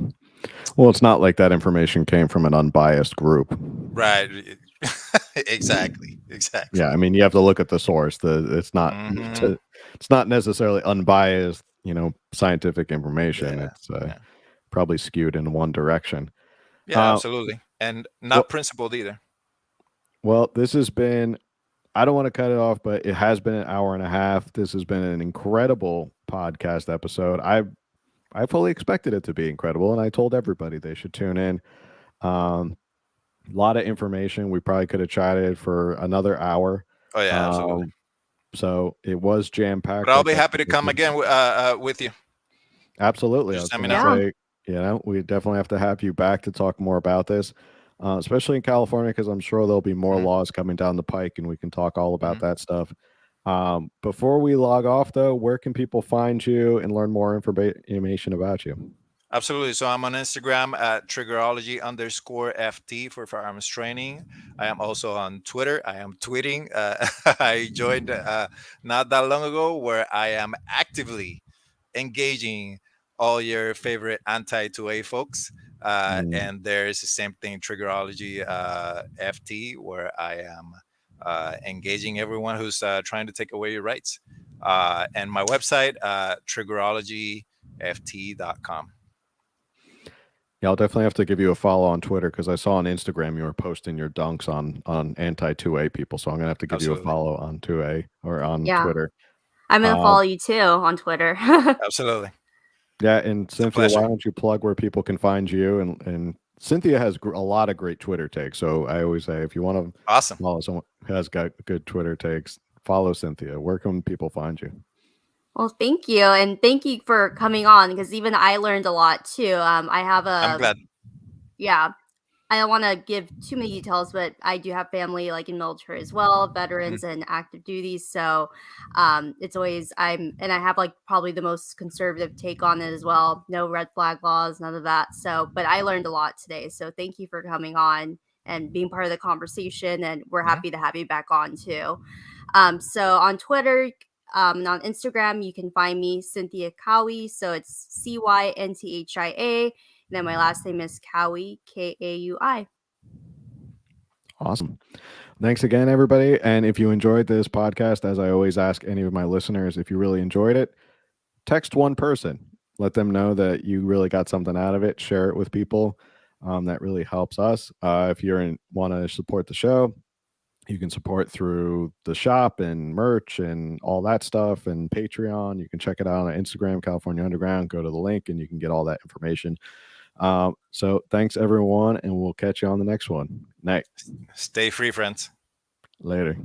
Well, it's not like that information came from an unbiased group. Right. Exactly. Yeah. I mean, you have to look at the source. It's not necessarily unbiased, scientific information. It's probably skewed in one direction. Yeah, absolutely. And not principled either. Well, this has been, I don't want to cut it off, but it has been an hour and a half. This has been an incredible podcast episode. I fully expected it to be incredible, and I told everybody they should tune in. A lot of information. We probably could have chatted for another hour. Oh yeah, absolutely. So it was jam-packed. But I'll be happy to come again with you. Absolutely. Just I was going to say, we definitely have to have you back to talk more about this, especially in California, because I'm sure there'll be more laws coming down the pike, and we can talk all about that stuff. Before we log off, though, where can people find you and learn more information about you? Absolutely. So I'm on Instagram at Triggerology_FT for firearms training. I am also on Twitter. I am tweeting. I joined not that long ago, where I am actively engaging all your favorite anti-2A folks. And there's the same thing, Triggerology FT, where I am engaging everyone who's trying to take away your rights. And my website, triggerologyft.com. Yeah, I'll definitely have to give you a follow on Twitter because I saw on Instagram you were posting your dunks on anti-2A people. So I'm gonna have to give you a follow on 2A or on Twitter. I'm gonna follow you too on Twitter. Absolutely. Yeah, and Cynthia, why don't you plug where people can find you? And Cynthia has a lot of great Twitter takes. So I always say if you want to follow someone who has got good Twitter takes, follow Cynthia. Where can people find you? Well, thank you, and thank you for coming on because even I learned a lot too. I have I'm glad. Yeah, I don't want to give too many details, but I do have family like in military as well, veterans and active duties. So it's always I have like probably the most conservative take on it as well. No red flag laws, none of that. So, but I learned a lot today. So thank you for coming on and being part of the conversation. And we're happy to have you back on too. So on Twitter, and on Instagram, you can find me Cynthia Cowie. So it's CYNTHIA. And then my last name is Cowie, KAUI. Awesome. Thanks again, everybody. And if you enjoyed this podcast, as I always ask any of my listeners, if you really enjoyed it, text one person. Let them know that you really got something out of it. Share it with people. That really helps us. If you want to support the show, you can support through the shop and merch and all that stuff and Patreon. You can check it out on Instagram, California Underground. Go to the link and you can get all that information. So thanks, everyone, and we'll catch you on the next one. Night. Stay free, friends. Later.